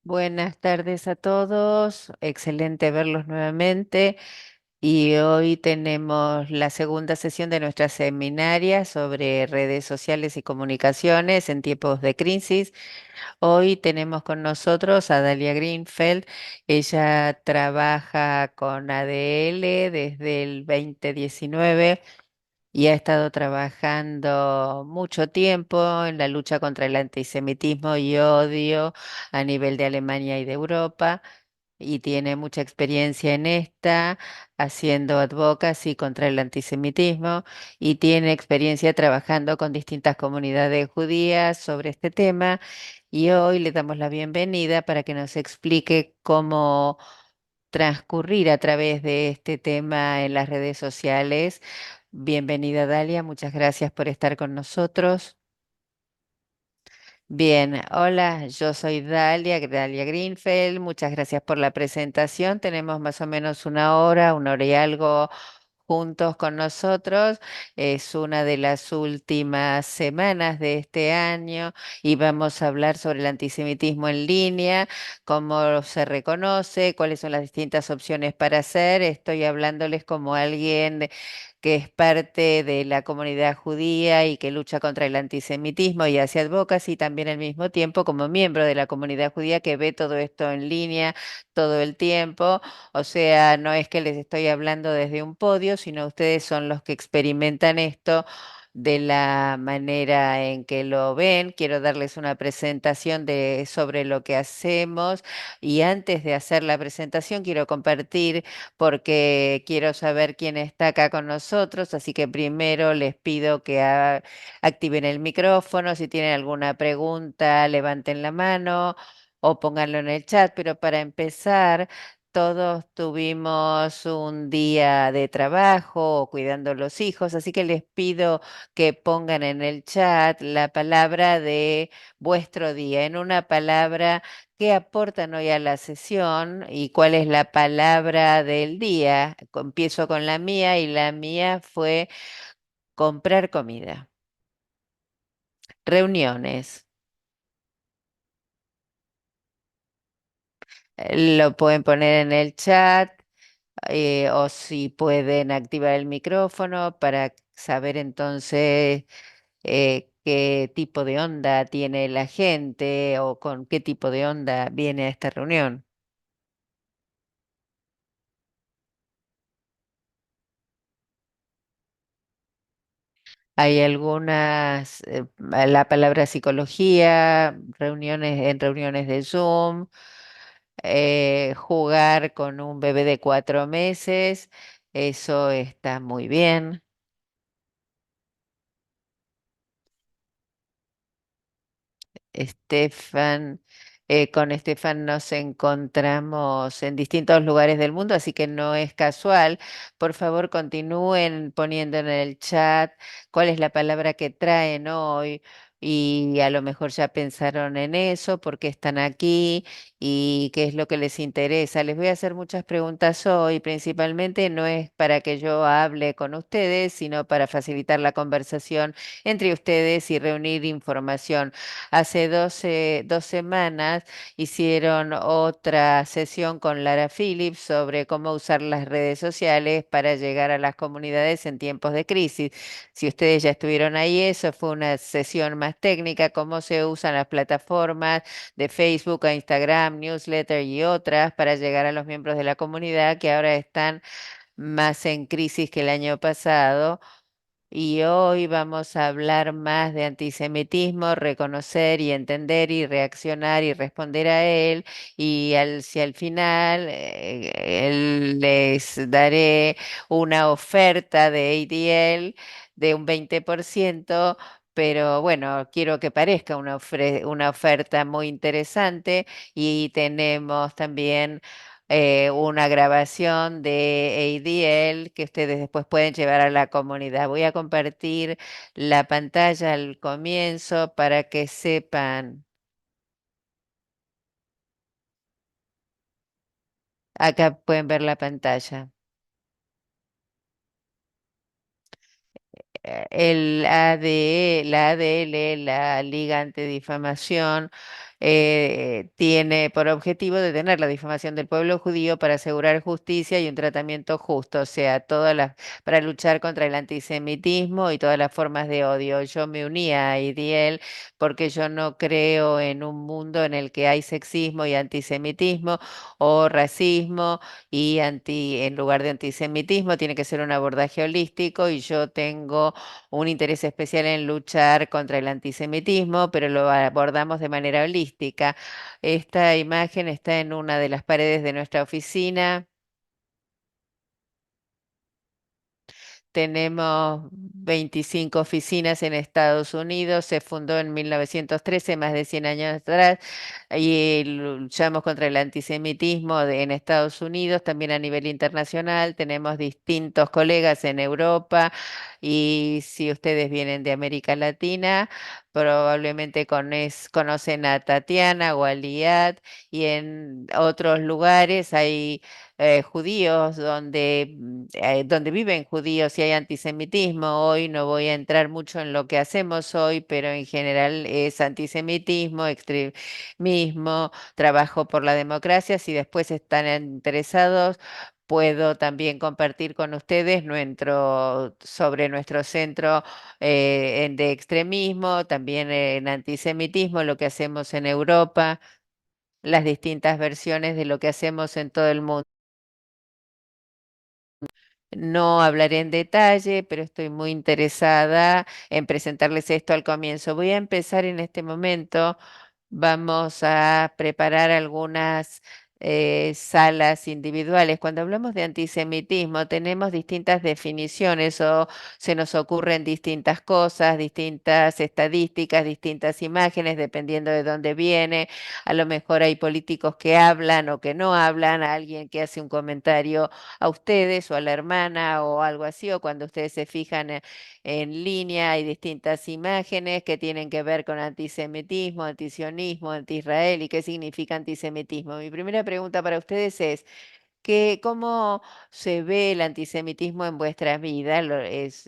Buenas tardes a todos, excelente verlos nuevamente y hoy tenemos la segunda sesión de nuestra seminaria sobre redes sociales y comunicaciones en tiempos de crisis. Hoy tenemos con nosotros a Dalia Greenfeld. Ella trabaja con ADL desde el 2019 y ha estado trabajando mucho tiempo en la lucha contra el antisemitismo y odio a nivel de Alemania y de Europa, y tiene mucha experiencia en esta, haciendo advocacy contra el antisemitismo, y tiene experiencia trabajando con distintas comunidades judías sobre este tema. Y hoy le damos la bienvenida para que nos explique cómo transcurrir a través de este tema en las redes sociales. Bienvenida, Dalia, muchas gracias por estar con nosotros. Bien, hola, yo soy Dalia Greenfeld. Muchas gracias por la presentación. Tenemos más o menos una hora y algo juntos con nosotros. Es una de las últimas semanas de este año y vamos a hablar sobre el antisemitismo en línea, cómo se reconoce, cuáles son las distintas opciones para hacer. Estoy hablándoles como alguien que es parte de la comunidad judía y que lucha contra el antisemitismo y hace advocacy, y también al mismo tiempo como miembro de la comunidad judía que ve todo esto en línea todo el tiempo. O sea, no es que les estoy hablando desde un podio, sino ustedes son los que experimentan esto de la manera en que lo ven. Quiero darles una presentación sobre lo que hacemos, y antes de hacer la presentación quiero compartir porque quiero saber quién está acá con nosotros, así que primero les pido que activen el micrófono. Si tienen alguna pregunta, levanten la mano o pónganlo en el chat, pero para empezar, todos tuvimos un día de trabajo o cuidando los hijos, así que les pido que pongan en el chat la palabra de vuestro día, en una palabra. ¿Qué aportan hoy a la sesión y cuál es la palabra del día? Empiezo con la mía, y la mía fue comprar comida. Reuniones. Lo pueden poner en el chat, o si pueden activar el micrófono para saber entonces qué tipo de onda tiene la gente o con qué tipo de onda viene a esta reunión. Hay algunas, la palabra psicología, reuniones de Zoom, jugar con un bebé de 4 meses, eso está muy bien. Estefan, con Estefan nos encontramos en distintos lugares del mundo, así que no es casual. Por favor, continúen poniendo en el chat cuál es la palabra que traen hoy, y a lo mejor ya pensaron en eso, por qué están aquí y qué es lo que les interesa. Les voy a hacer muchas preguntas hoy, principalmente no es para que yo hable con ustedes, sino para facilitar la conversación entre ustedes y reunir información. Hace 2 semanas hicieron otra sesión con Lara Phillips sobre cómo usar las redes sociales para llegar a las comunidades en tiempos de crisis. Si ustedes ya estuvieron ahí, eso fue una sesión más técnica, cómo se usan las plataformas de Facebook, a Instagram, newsletter y otras para llegar a los miembros de la comunidad que ahora están más en crisis que el año pasado. Y hoy vamos a hablar más de antisemitismo, reconocer y entender y reaccionar y responder a él. Y si al final les daré una oferta de ADL de un 20%. Pero bueno, quiero que parezca una oferta muy interesante, y tenemos también una grabación de ADL que ustedes después pueden llevar a la comunidad. Voy a compartir la pantalla al comienzo para que sepan. Acá pueden ver la pantalla. El ADE, la ADL, la Liga Antidifamación, tiene por objetivo detener la difamación del pueblo judío para asegurar justicia y un tratamiento justo, o sea, para luchar contra el antisemitismo y todas las formas de odio. Yo me uní a Idiel porque yo no creo en un mundo en el que hay sexismo y antisemitismo o racismo en lugar de antisemitismo tiene que ser un abordaje holístico y yo tengo un interés especial en luchar contra el antisemitismo, pero lo abordamos de manera holística. Esta imagen está en una de las paredes de nuestra oficina. Tenemos 25 oficinas en Estados Unidos. Se fundó en 1913, más de 100 años atrás, y luchamos contra el antisemitismo en Estados Unidos, también a nivel internacional. Tenemos distintos colegas en Europa y si ustedes vienen de América Latina, probablemente conocen a Tatiana o a Liat, y en otros lugares hay judíos, donde viven judíos y hay antisemitismo. Hoy no voy a entrar mucho en lo que hacemos hoy, pero en general es antisemitismo, extremismo, trabajo por la democracia. Si después están interesados, puedo también compartir con ustedes sobre nuestro centro de extremismo, también en antisemitismo, lo que hacemos en Europa, las distintas versiones de lo que hacemos en todo el mundo. No hablaré en detalle, pero estoy muy interesada en presentarles esto al comienzo. Voy a empezar en este momento. Vamos a preparar algunas salas individuales. Cuando hablamos de antisemitismo, tenemos distintas definiciones o se nos ocurren distintas cosas, distintas estadísticas, distintas imágenes, dependiendo de dónde viene. A lo mejor hay políticos que hablan o que no hablan, alguien que hace un comentario a ustedes o a la hermana o algo así, o cuando ustedes se fijan en línea hay distintas imágenes que tienen que ver con antisemitismo, antisionismo, anti-Israel y qué significa antisemitismo. Mi primera pregunta para ustedes es, ¿cómo se ve el antisemitismo en vuestras vidas?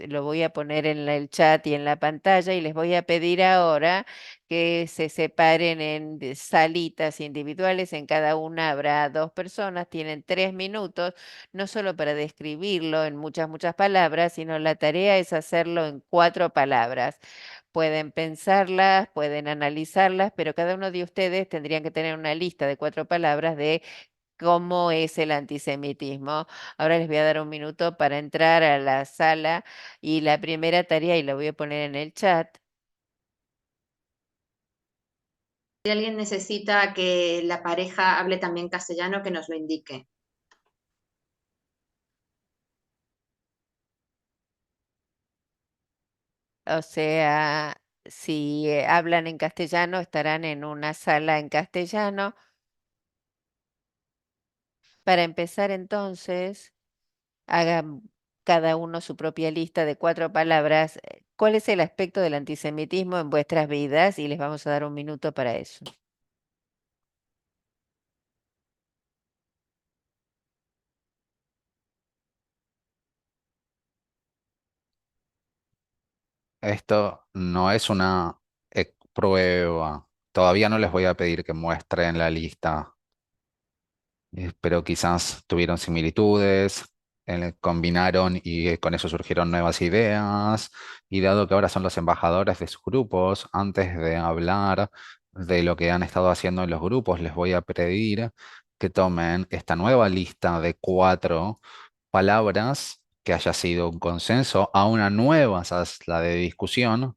Lo voy a poner en el chat y en la pantalla y les voy a pedir ahora que se separen en salitas individuales. En cada una habrá dos personas, tienen 3 minutos, no solo para describirlo en muchas, muchas palabras, sino la tarea es hacerlo en 4 palabras. Pueden pensarlas, pueden analizarlas, pero cada uno de ustedes tendrían que tener una lista de 4 palabras de cómo es el antisemitismo. Ahora les voy a dar un minuto para entrar a la sala y la primera tarea, y la voy a poner en el chat, Si alguien necesita que la pareja hable también castellano, que nos lo indique. o sea, si hablan en castellano, estarán en una sala en castellano. Para empezar entonces, hagan cada uno su propia lista de 4 palabras. ¿Cuál es el aspecto del antisemitismo en vuestras vidas? Y les vamos a dar un minuto para eso. Esto no es una prueba. Todavía no les voy a pedir que muestren la lista, pero quizás tuvieron similitudes, combinaron y con eso surgieron nuevas ideas. Y dado que ahora son los embajadores de sus grupos, antes de hablar de lo que han estado haciendo en los grupos, les voy a pedir que tomen esta nueva lista de 4 palabras que haya sido un consenso a una nueva sala de discusión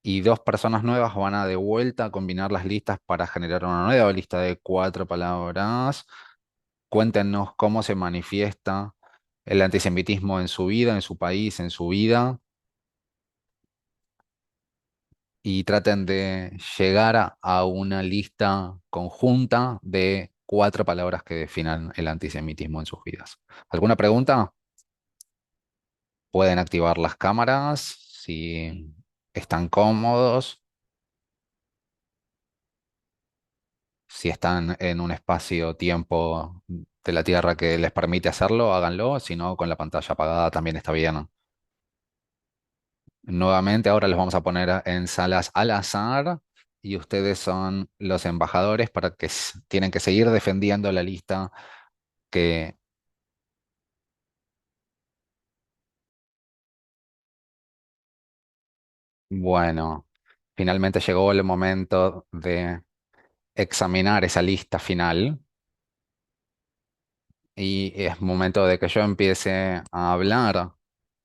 y 2 personas nuevas van a de vuelta a combinar las listas para generar una nueva lista de 4 palabras. Cuéntenos cómo se manifiesta el antisemitismo en su vida, en su país, en su vida, y traten de llegar a una lista conjunta de 4 palabras que definan el antisemitismo en sus vidas. ¿Alguna pregunta? Pueden activar las cámaras si están cómodos. Si están en un espacio-tiempo de la Tierra que les permite hacerlo, háganlo. Si no, con la pantalla apagada también está bien. Nuevamente, ahora los vamos a poner en salas al azar y ustedes son los embajadores para que tienen que seguir defendiendo la lista que, bueno, finalmente llegó el momento de examinar esa lista final y es momento de que yo empiece a hablar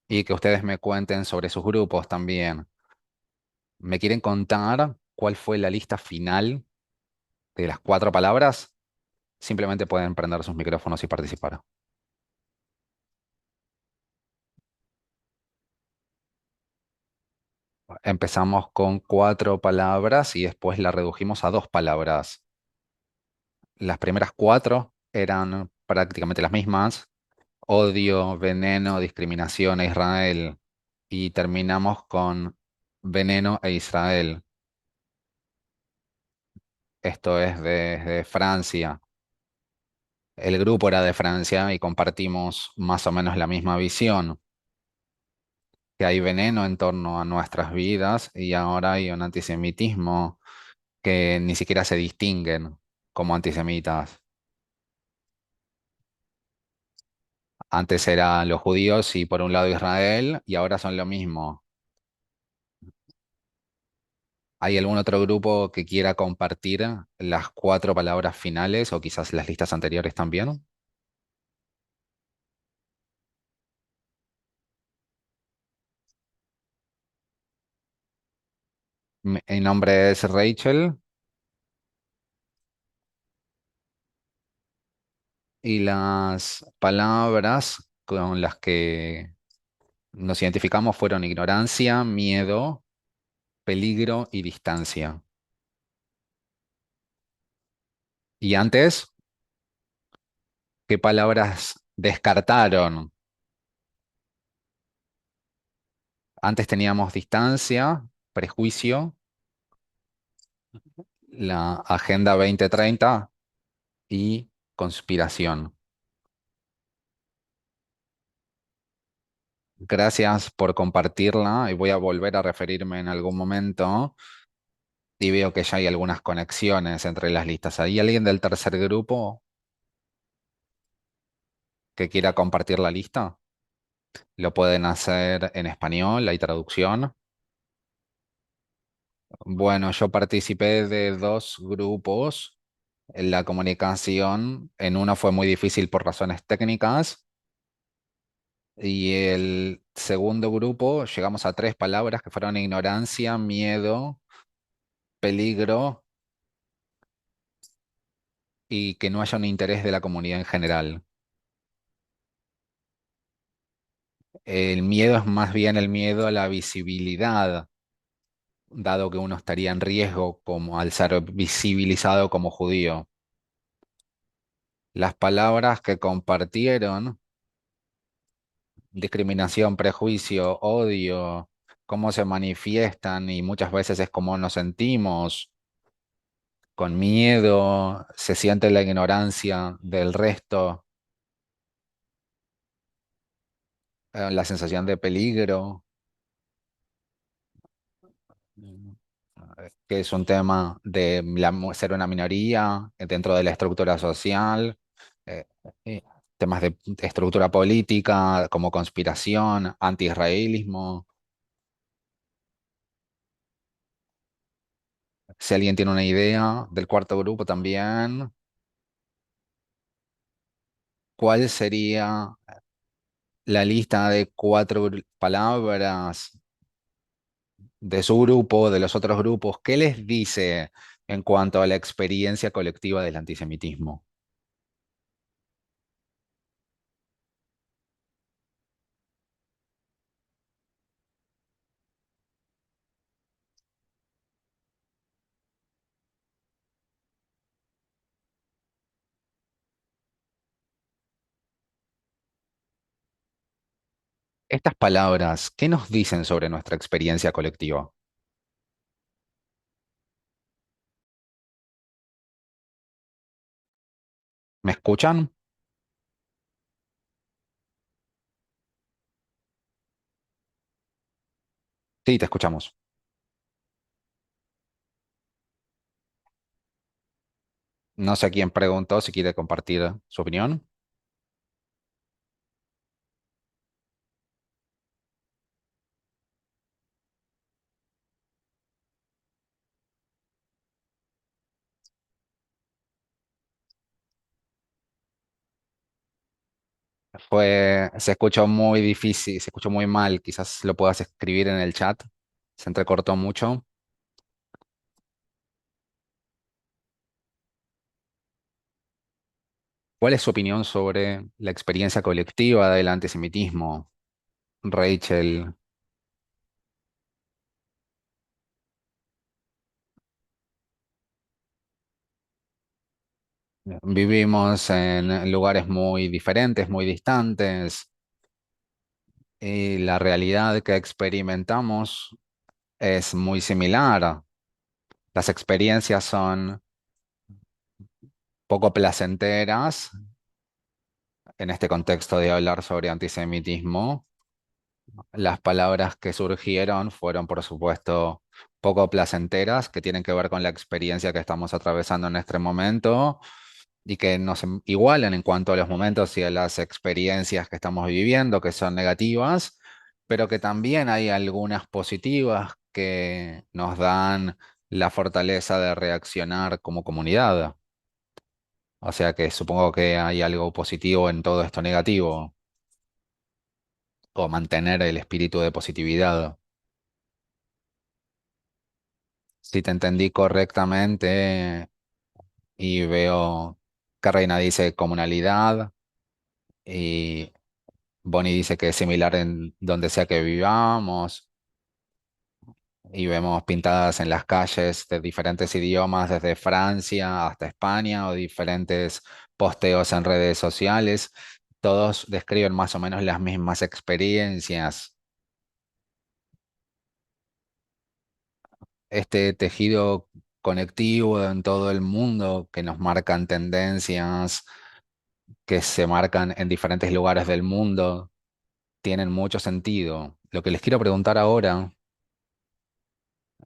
y que ustedes me cuenten sobre sus grupos también. ¿Me quieren contar cuál fue la lista final de las 4 palabras? Simplemente pueden prender sus micrófonos y participar. Empezamos con 4 palabras y después la redujimos a 2 palabras. Las primeras 4 eran prácticamente las mismas: odio, veneno, discriminación e Israel. Y terminamos con veneno e Israel. Esto es de Francia. El grupo era de Francia y compartimos más o menos la misma visión, que hay veneno en torno a nuestras vidas y ahora hay un antisemitismo que ni siquiera se distinguen como antisemitas. Antes eran los judíos y por un lado Israel y ahora son lo mismo. ¿Hay algún otro grupo que quiera compartir las 4 palabras finales o quizás las listas anteriores también? Mi nombre es Rachel y las palabras con las que nos identificamos fueron ignorancia, miedo, peligro y distancia. Y antes, ¿qué palabras descartaron? Antes teníamos distancia, prejuicio, la Agenda 2030 y conspiración. Gracias por compartirla y voy a volver a referirme en algún momento y veo que ya hay algunas conexiones entre las listas. ¿Hay alguien del tercer grupo que quiera compartir la lista? Lo pueden hacer en español, hay traducción. Bueno, yo participé de 2 grupos en la comunicación. En uno fue muy difícil por razones técnicas y el segundo grupo llegamos a 3 palabras que fueron ignorancia, miedo, peligro y que no haya un interés de la comunidad en general. El miedo es más bien el miedo a la visibilidad, dado que uno estaría en riesgo como al ser visibilizado como judío. Las palabras que compartieron: discriminación, prejuicio, odio, cómo se manifiestan y muchas veces es cómo nos sentimos, con miedo, se siente la ignorancia del resto, la sensación de peligro, que es un tema de ser una minoría dentro de la estructura social, eh, eh, temas de estructura política como conspiración, anti-israelismo. Si alguien tiene una idea del cuarto grupo también, ¿cuál sería la lista de 4 palabras de su grupo, de los otros grupos? ¿Qué les dice en cuanto a la experiencia colectiva del antisemitismo? Estas palabras, ¿qué nos dicen sobre nuestra experiencia colectiva? ¿Me escuchan? Sí, te escuchamos. No sé quién preguntó si quiere compartir su opinión. Se escuchó muy difícil, se escuchó muy mal. Quizás lo puedas escribir en el chat. Se entrecortó mucho. ¿Cuál es su opinión sobre la experiencia colectiva del antisemitismo, Rachel? Vivimos en lugares muy diferentes, muy distantes, y la realidad que experimentamos es muy similar. Las experiencias son poco placenteras en este contexto de hablar sobre antisemitismo. Las palabras que surgieron fueron, por supuesto, poco placenteras, que tienen que ver con la experiencia que estamos atravesando en este momento y que nos igualan en cuanto a los momentos y a las experiencias que estamos viviendo, que son negativas, pero que también hay algunas positivas que nos dan la fortaleza de reaccionar como comunidad. O sea que supongo que hay algo positivo en todo esto negativo, o mantener el espíritu de positividad. Si te entendí correctamente y veo que Reina dice comunalidad y Bonnie dice que es similar en donde sea que vivamos, y vemos pintadas en las calles de diferentes idiomas, desde Francia hasta España, o diferentes posteos en redes sociales. Todos describen más o menos las mismas experiencias. Este tejido conectivo en todo el mundo que nos marcan tendencias que se marcan en diferentes lugares del mundo tienen mucho sentido. Lo que les quiero preguntar ahora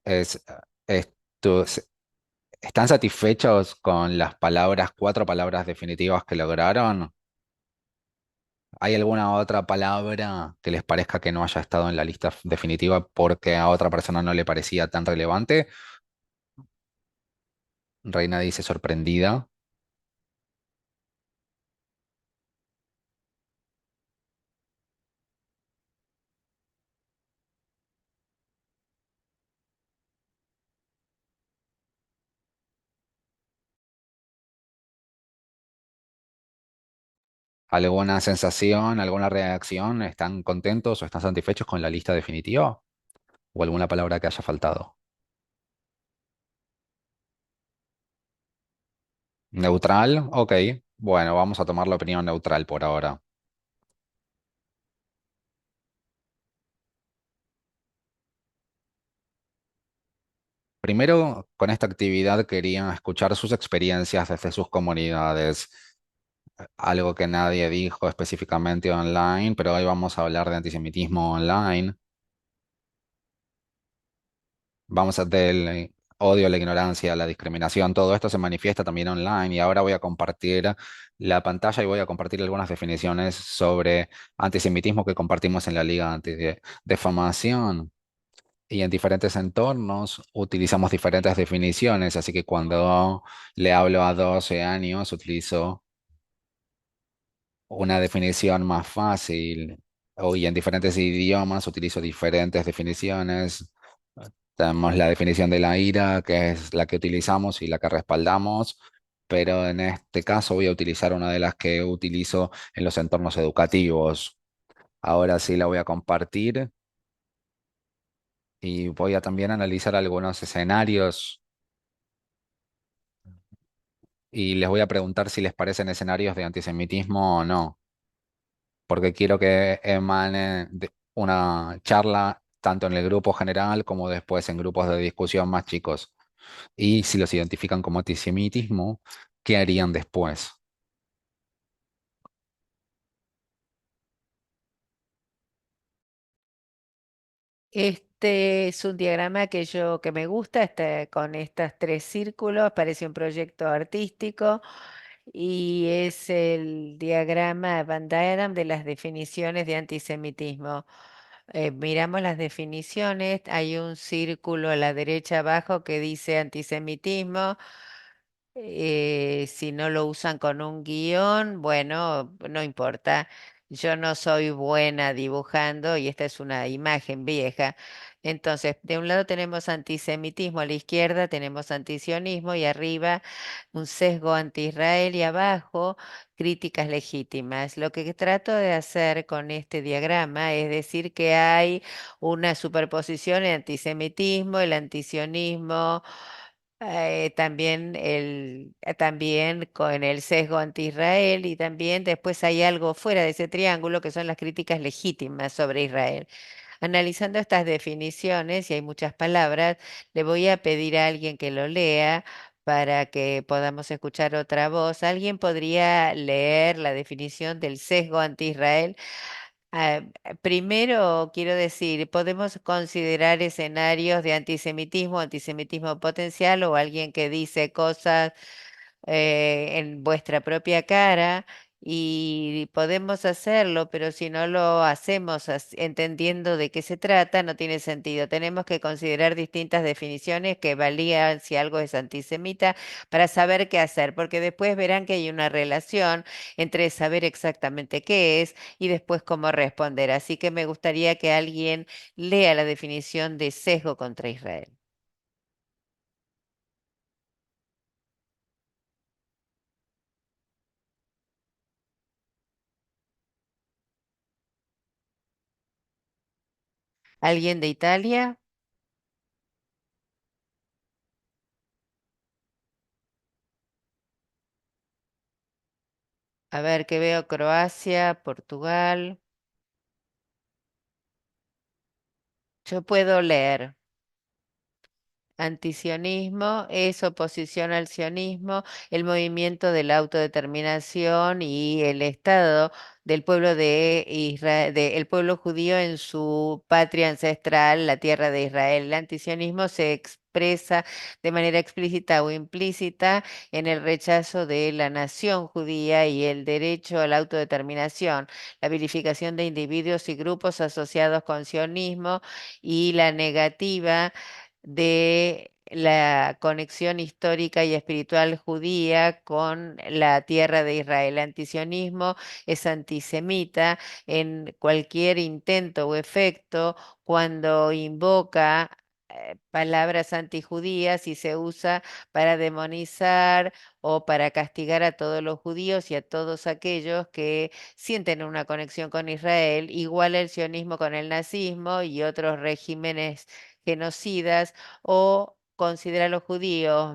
es, ¿estos- ¿están satisfechos con las palabras, 4 palabras definitivas que lograron? ¿Hay alguna otra palabra que les parezca que no haya estado en la lista definitiva porque a otra persona no le parecía tan relevante? Reina dice sorprendida. ¿Alguna sensación, alguna reacción? ¿Están contentos o están satisfechos con la lista definitiva? ¿O alguna palabra que haya faltado? ¿Neutral? Ok. Bueno, vamos a tomar la opinión neutral por ahora. Primero, con esta actividad quería escuchar sus experiencias desde sus comunidades. Algo que nadie dijo específicamente online, pero hoy vamos a hablar de antisemitismo online. Vamos a del odio, la ignorancia, la discriminación, todo esto se manifiesta también online, y ahora voy a compartir la pantalla y voy a compartir algunas definiciones sobre antisemitismo que compartimos en la Liga Antidefamación. Y en diferentes entornos utilizamos diferentes definiciones, así que cuando le hablo a 12 años utilizo una definición más fácil, y en diferentes idiomas utilizo diferentes definiciones. Tenemos la definición de la ira, que es la que utilizamos y la que respaldamos, pero en este caso voy a utilizar una de las que utilizo en los entornos educativos. Ahora sí la voy a compartir y voy a también analizar algunos escenarios, y les voy a preguntar si les parecen escenarios de antisemitismo o no, porque quiero que emane de una charla tanto en el grupo general como después en grupos de discusión más chicos. Y si los identifican como antisemitismo, ¿qué harían después? Este es un diagrama que me gusta, con estos tres círculos, parece un proyecto artístico y es el diagrama Van Diagram de las definiciones de antisemitismo. Miramos las definiciones, hay un círculo a la derecha abajo que dice antisemitismo. Si no lo usan con un guión, bueno, no importa. Yo no soy buena dibujando y esta es una imagen vieja. Entonces, de un lado tenemos antisemitismo, a la izquierda tenemos antisionismo y arriba un sesgo anti-Israel y abajo críticas legítimas. Lo que trato de hacer con este diagrama es decir que hay una superposición entre antisemitismo, el antisionismo, también con el sesgo anti-Israel y también después hay algo fuera de ese triángulo que son las críticas legítimas sobre Israel. Analizando estas definiciones, y hay muchas palabras, le voy a pedir a alguien que lo lea para que podamos escuchar otra voz. ¿Alguien podría leer la definición del sesgo anti-Israel? Primero, quiero decir, podemos considerar escenarios de antisemitismo, antisemitismo potencial o alguien que dice cosas en vuestra propia cara y podemos hacerlo, pero si no lo hacemos entendiendo de qué se trata, no tiene sentido. Tenemos que considerar distintas definiciones que valían si algo es antisemita para saber qué hacer, porque después verán que hay una relación entre saber exactamente qué es y después cómo responder. Así que me gustaría que alguien lea la definición de sesgo contra Israel. ¿Alguien de Italia? A ver, que veo Croacia, Portugal. Yo puedo leer. Antisionismo es oposición al sionismo, el movimiento de la autodeterminación y el Estado del pueblo de Israel, el pueblo judío en su patria ancestral, la tierra de Israel. El antisionismo se expresa de manera explícita o implícita en el rechazo de la nación judía y el derecho a la autodeterminación, la vilificación de individuos y grupos asociados con sionismo y la negativa de la conexión histórica y espiritual judía con la tierra de Israel. El antisionismo es antisemita en cualquier intento o efecto cuando invoca palabras antijudías y se usa para demonizar o para castigar a todos los judíos y a todos aquellos que sienten una conexión con Israel, igual el sionismo con el nazismo y otros regímenes genocidas o considera a los judíos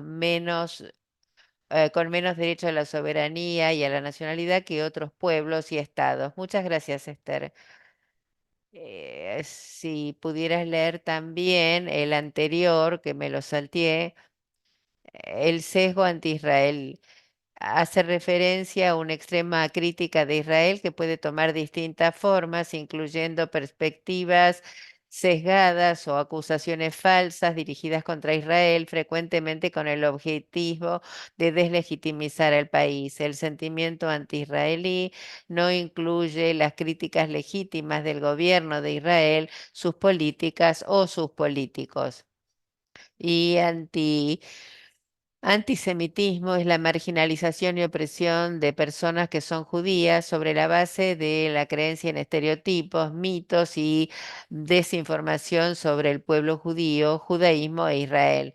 con menos derecho a la soberanía y a la nacionalidad que otros pueblos y estados. Muchas gracias, Esther. Si pudieras leer también el anterior, que me lo salteé, el sesgo anti-Israel hace referencia a una extrema crítica de Israel que puede tomar distintas formas, incluyendo perspectivas sesgadas o acusaciones falsas dirigidas contra Israel, frecuentemente con el objetivo de deslegitimizar al país. El sentimiento anti-israelí no incluye las críticas legítimas del gobierno de Israel, sus políticas o sus políticos. Y antisemitismo es la marginalización y opresión de personas que son judías sobre la base de la creencia en estereotipos, mitos y desinformación sobre el pueblo judío, judaísmo e Israel.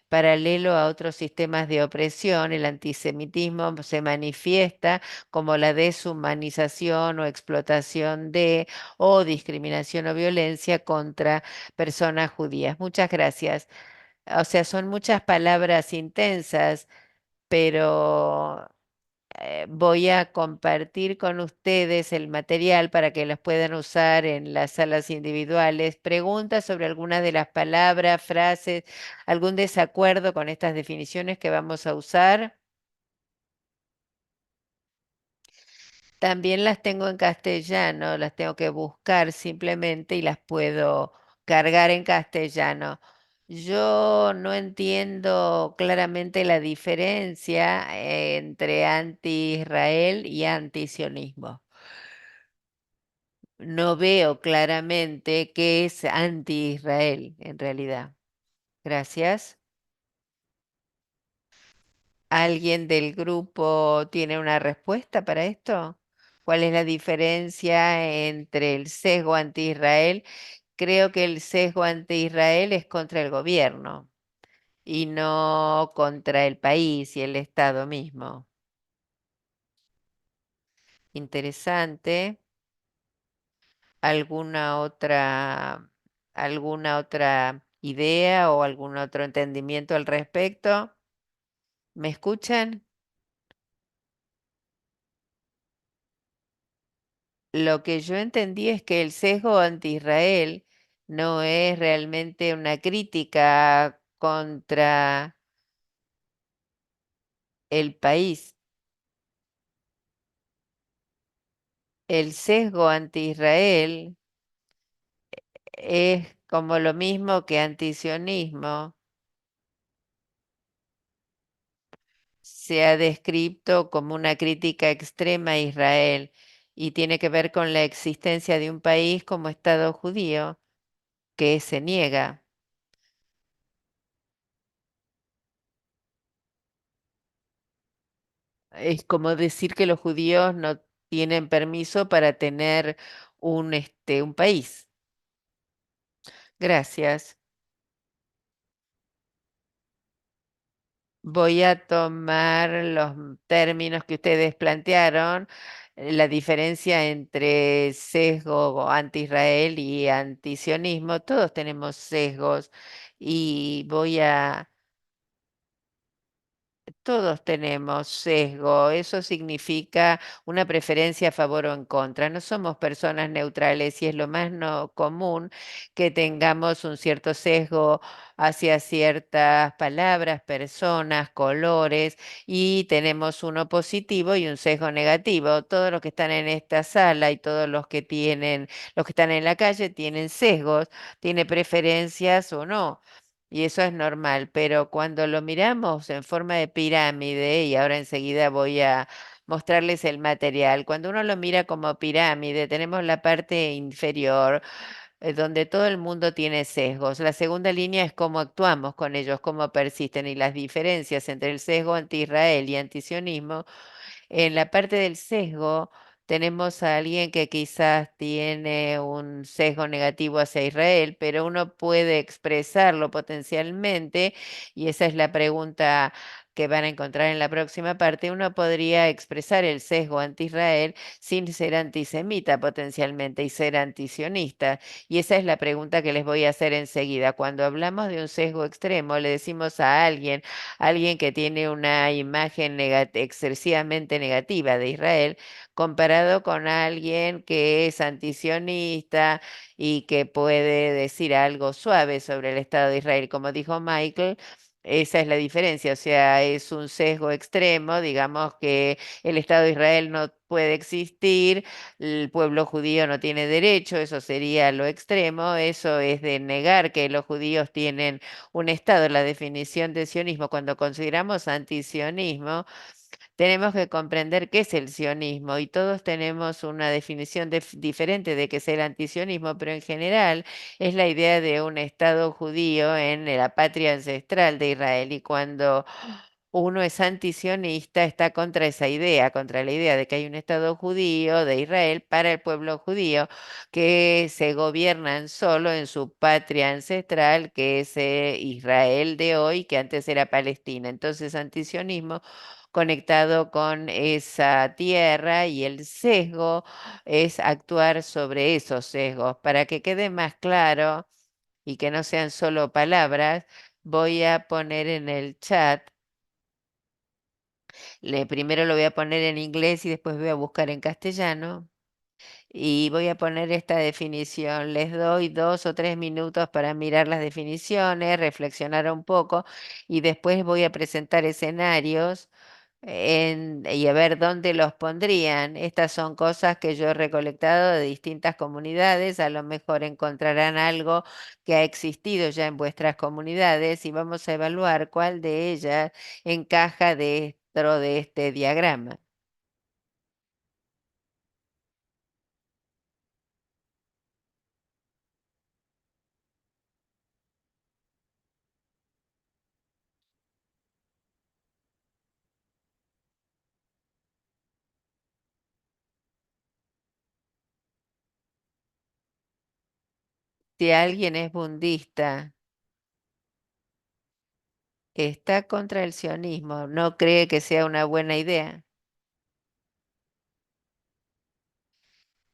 Paralelo a otros sistemas de opresión, el antisemitismo se manifiesta como la deshumanización o explotación de o discriminación o violencia contra personas judías. Muchas gracias. O sea, son muchas palabras intensas, pero voy a compartir con ustedes el material para que los puedan usar en las salas individuales. Preguntas sobre algunas de las palabras, frases, algún desacuerdo con estas definiciones que vamos a usar. También las tengo en castellano, las tengo que buscar simplemente y las puedo cargar en castellano. Yo no entiendo claramente la diferencia entre anti-Israel y antisionismo. No veo claramente qué es anti-Israel en realidad. Gracias. ¿Alguien del grupo tiene una respuesta para esto? ¿Cuál es la diferencia entre el sesgo anti-Israel? Creo que el sesgo anti-Israel es contra el gobierno y no contra el país y el Estado mismo. Interesante. ¿Alguna otra idea o algún otro entendimiento al respecto? ¿Me escuchan? Lo que yo entendí es que el sesgo anti-Israel no es realmente una crítica contra el país. El sesgo anti-Israel es como lo mismo que antisionismo. Se ha descrito como una crítica extrema a Israel y tiene que ver con la existencia de un país como Estado judío que se niega. Es como decir que los judíos no tienen permiso para tener un país. Gracias. Voy a tomar los términos que ustedes plantearon, la diferencia entre sesgo anti-Israel y antisionismo. Todos tenemos sesgos y todos tenemos sesgo, eso significa una preferencia a favor o en contra. No somos personas neutrales y es lo más no común que tengamos un cierto sesgo hacia ciertas palabras, personas, colores y tenemos uno positivo y un sesgo negativo. Todos los que están en esta sala y todos los que están en la calle tienen sesgos, tienen preferencias o no. Y eso es normal, pero cuando lo miramos en forma de pirámide, y ahora enseguida voy a mostrarles el material, cuando uno lo mira como pirámide, tenemos la parte inferior, donde todo el mundo tiene sesgos. La segunda línea es cómo actuamos con ellos, cómo persisten y las diferencias entre el sesgo anti-Israel y antisionismo. En la parte del sesgo tenemos a alguien que quizás tiene un sesgo negativo hacia Israel, pero uno puede expresarlo potencialmente, y esa es la pregunta que van a encontrar en la próxima parte. Uno podría expresar el sesgo anti-Israel sin ser antisemita potencialmente y ser antisionista. Y esa es la pregunta que les voy a hacer enseguida. Cuando hablamos de un sesgo extremo, le decimos a alguien que tiene una imagen excesivamente negativa de Israel, comparado con alguien que es antisionista y que puede decir algo suave sobre el Estado de Israel. Como dijo Michael, esa es la diferencia, o sea, es un sesgo extremo, digamos que el Estado de Israel no puede existir, el pueblo judío no tiene derecho, eso sería lo extremo, eso es de negar que los judíos tienen un Estado. La definición de sionismo, cuando consideramos antisionismo, tenemos que comprender qué es el sionismo y todos tenemos una definición diferente de qué es el antisionismo, pero en general es la idea de un Estado judío en la patria ancestral de Israel y cuando uno es antisionista, está contra esa idea, contra la idea de que hay un Estado judío de Israel para el pueblo judío, que se gobiernan solo en su patria ancestral, que es Israel de hoy, que antes era Palestina. Entonces, antisionismo conectado con esa tierra y el sesgo es actuar sobre esos sesgos. Para que quede más claro y que no sean solo palabras, voy a poner en el chat. Primero lo voy a poner en inglés y después voy a buscar en castellano. Y voy a poner esta definición. Les doy 2 o 3 minutos para mirar las definiciones, reflexionar un poco y después voy a presentar escenarios y a ver dónde los pondrían. Estas son cosas que yo he recolectado de distintas comunidades. A lo mejor encontrarán algo que ha existido ya en vuestras comunidades y vamos a evaluar cuál de ellas encaja dentro de este diagrama. Si alguien es budista, está contra el sionismo, no cree que sea una buena idea.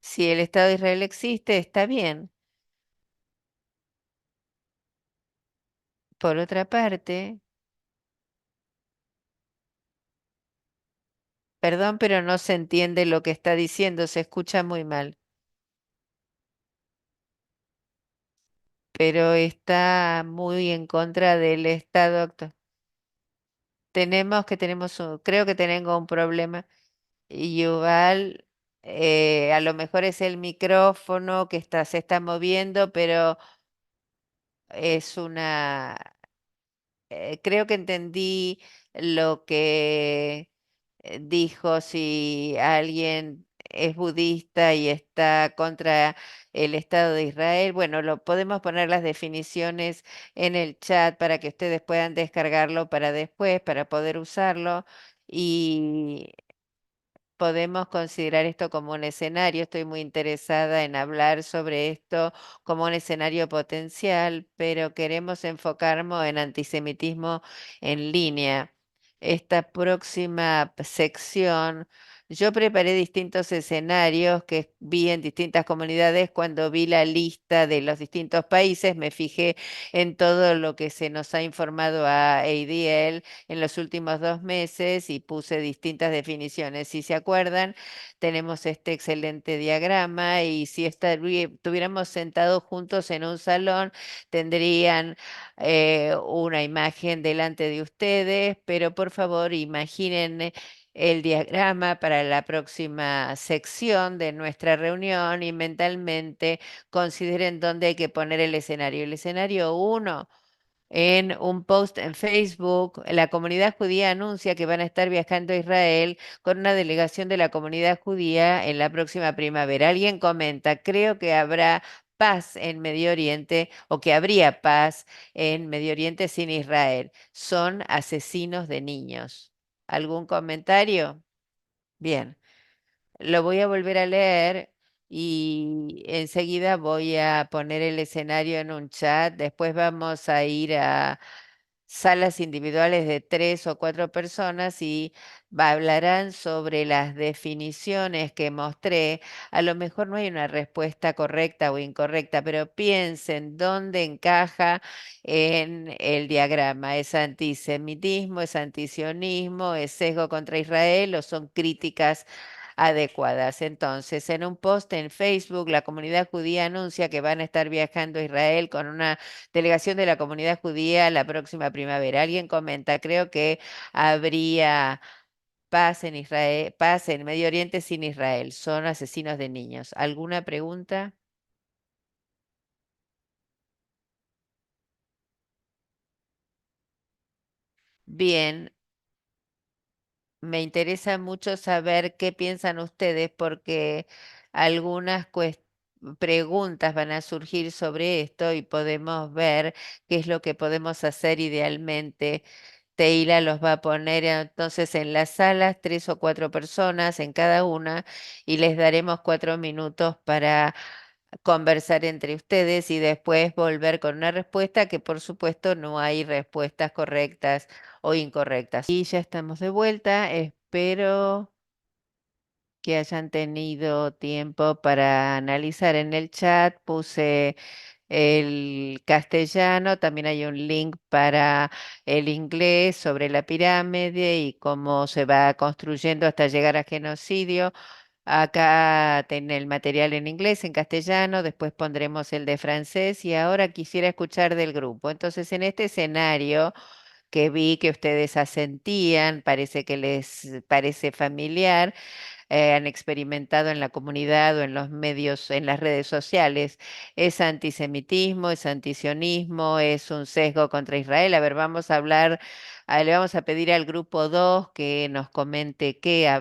Si el Estado de Israel existe, está bien. Por otra parte, perdón, pero no se entiende lo que está diciendo, se escucha muy mal. Pero está muy en contra del Estado actual. Creo que tengo un problema. Yuval, a lo mejor es el micrófono que se está moviendo, pero es una creo que entendí lo que dijo. Si alguien es budista y está contra el Estado de Israel, bueno, lo podemos poner las definiciones en el chat para que ustedes puedan descargarlo para después, para poder usarlo. Y podemos considerar esto como un escenario. Estoy muy interesada en hablar sobre esto como un escenario potencial, pero queremos enfocarnos en antisemitismo en línea. Esta próxima sección, yo preparé distintos escenarios que vi en distintas comunidades. Cuando vi la lista de los distintos países, me fijé en todo lo que se nos ha informado a ADL en los últimos 2 meses y puse distintas definiciones. Si se acuerdan, tenemos este excelente diagrama y si estuviéramos sentados juntos en un salón, tendrían una imagen delante de ustedes, pero por favor imaginen el diagrama para la próxima sección de nuestra reunión y mentalmente consideren dónde hay que poner el escenario. El escenario uno, en un post en Facebook, la comunidad judía anuncia que van a estar viajando a Israel con una delegación de la comunidad judía en la próxima primavera. Alguien comenta, creo que habrá paz en Medio Oriente o que habría paz en Medio Oriente sin Israel. Son asesinos de niños. ¿Algún comentario? Bien. Lo voy a volver a leer y enseguida voy a poner el escenario en un chat. Después vamos a ir a salas individuales de 3 o 4 personas y hablarán sobre las definiciones que mostré. A lo mejor no hay una respuesta correcta o incorrecta, pero piensen dónde encaja en el diagrama. ¿Es antisemitismo, es antisionismo, es sesgo contra Israel o son críticas adecuadas? Entonces, en un post en Facebook, la comunidad judía anuncia que van a estar viajando a Israel con una delegación de la comunidad judía la próxima primavera. Alguien comenta, creo que habría paz en Israel, paz en Medio Oriente sin Israel. Son asesinos de niños. ¿Alguna pregunta? Bien, me interesa mucho saber qué piensan ustedes porque algunas preguntas van a surgir sobre esto y podemos ver qué es lo que podemos hacer idealmente. Teila los va a poner entonces en las salas, 3 o 4 personas en cada una, y les daremos 4 minutos para conversar entre ustedes y después volver con una respuesta que por supuesto no hay respuestas correctas o incorrectas. Y ya estamos de vuelta. Espero que hayan tenido tiempo para analizar. En el chat puse el castellano, también hay un link para el inglés sobre la pirámide y cómo se va construyendo hasta llegar a genocidio. Acá tiene el material en inglés, en castellano, después pondremos el de francés y ahora quisiera escuchar del grupo. Entonces, en este escenario que vi que ustedes asentían, parece que les parece familiar, han experimentado en la comunidad o en los medios, en las redes sociales. ¿Es antisemitismo, es antisionismo, es un sesgo contra Israel? A ver, vamos a hablar, le vamos a pedir al grupo 2 que nos comente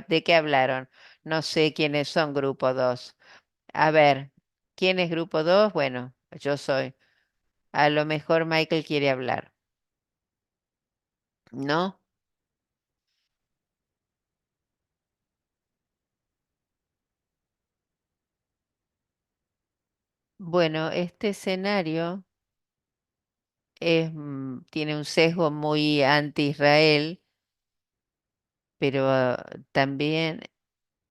de qué hablaron. No sé quiénes son grupo 2. A ver, ¿quién es grupo 2? Bueno, yo soy. A lo mejor Michael quiere hablar, ¿no? Bueno, este escenario tiene un sesgo muy anti-Israel, pero también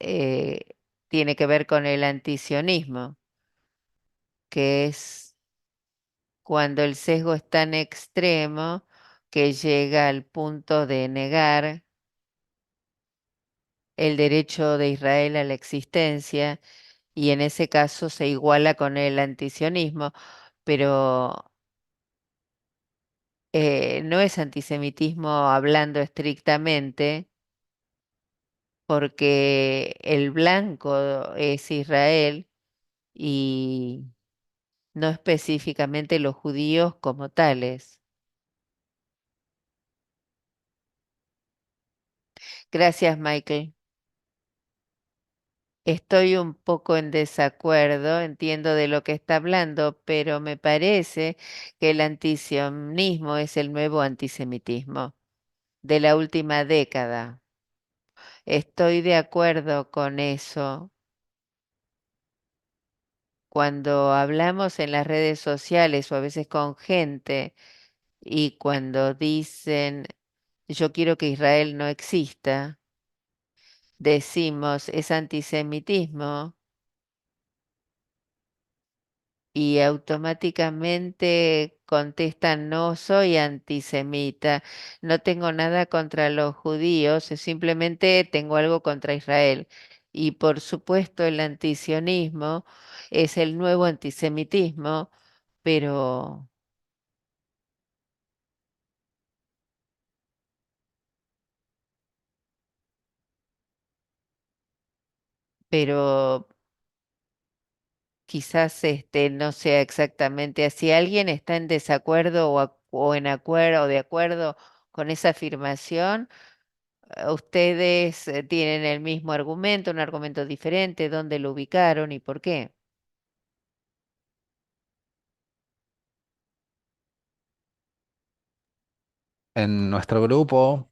eh, tiene que ver con el antisionismo, que es cuando el sesgo es tan extremo que llega al punto de negar el derecho de Israel a la existencia y en ese caso se iguala con el antisionismo, pero no es antisemitismo hablando estrictamente, porque el blanco es Israel y no específicamente los judíos como tales. Gracias, Michael. Estoy un poco en desacuerdo, entiendo de lo que está hablando, pero me parece que el antisionismo es el nuevo antisemitismo de la última década. Estoy de acuerdo con eso. Cuando hablamos en las redes sociales o a veces con gente y cuando dicen yo quiero que Israel no exista, decimos es antisemitismo y automáticamente contestan no soy antisemita, no tengo nada contra los judíos, simplemente tengo algo contra Israel. Y por supuesto el antisionismo es el nuevo antisemitismo, pero, pero quizás no sea exactamente así. ¿Alguien está en desacuerdo o en acuerdo o de acuerdo con esa afirmación? ¿Ustedes tienen el mismo argumento, un argumento diferente? ¿Dónde lo ubicaron y por qué? En nuestro grupo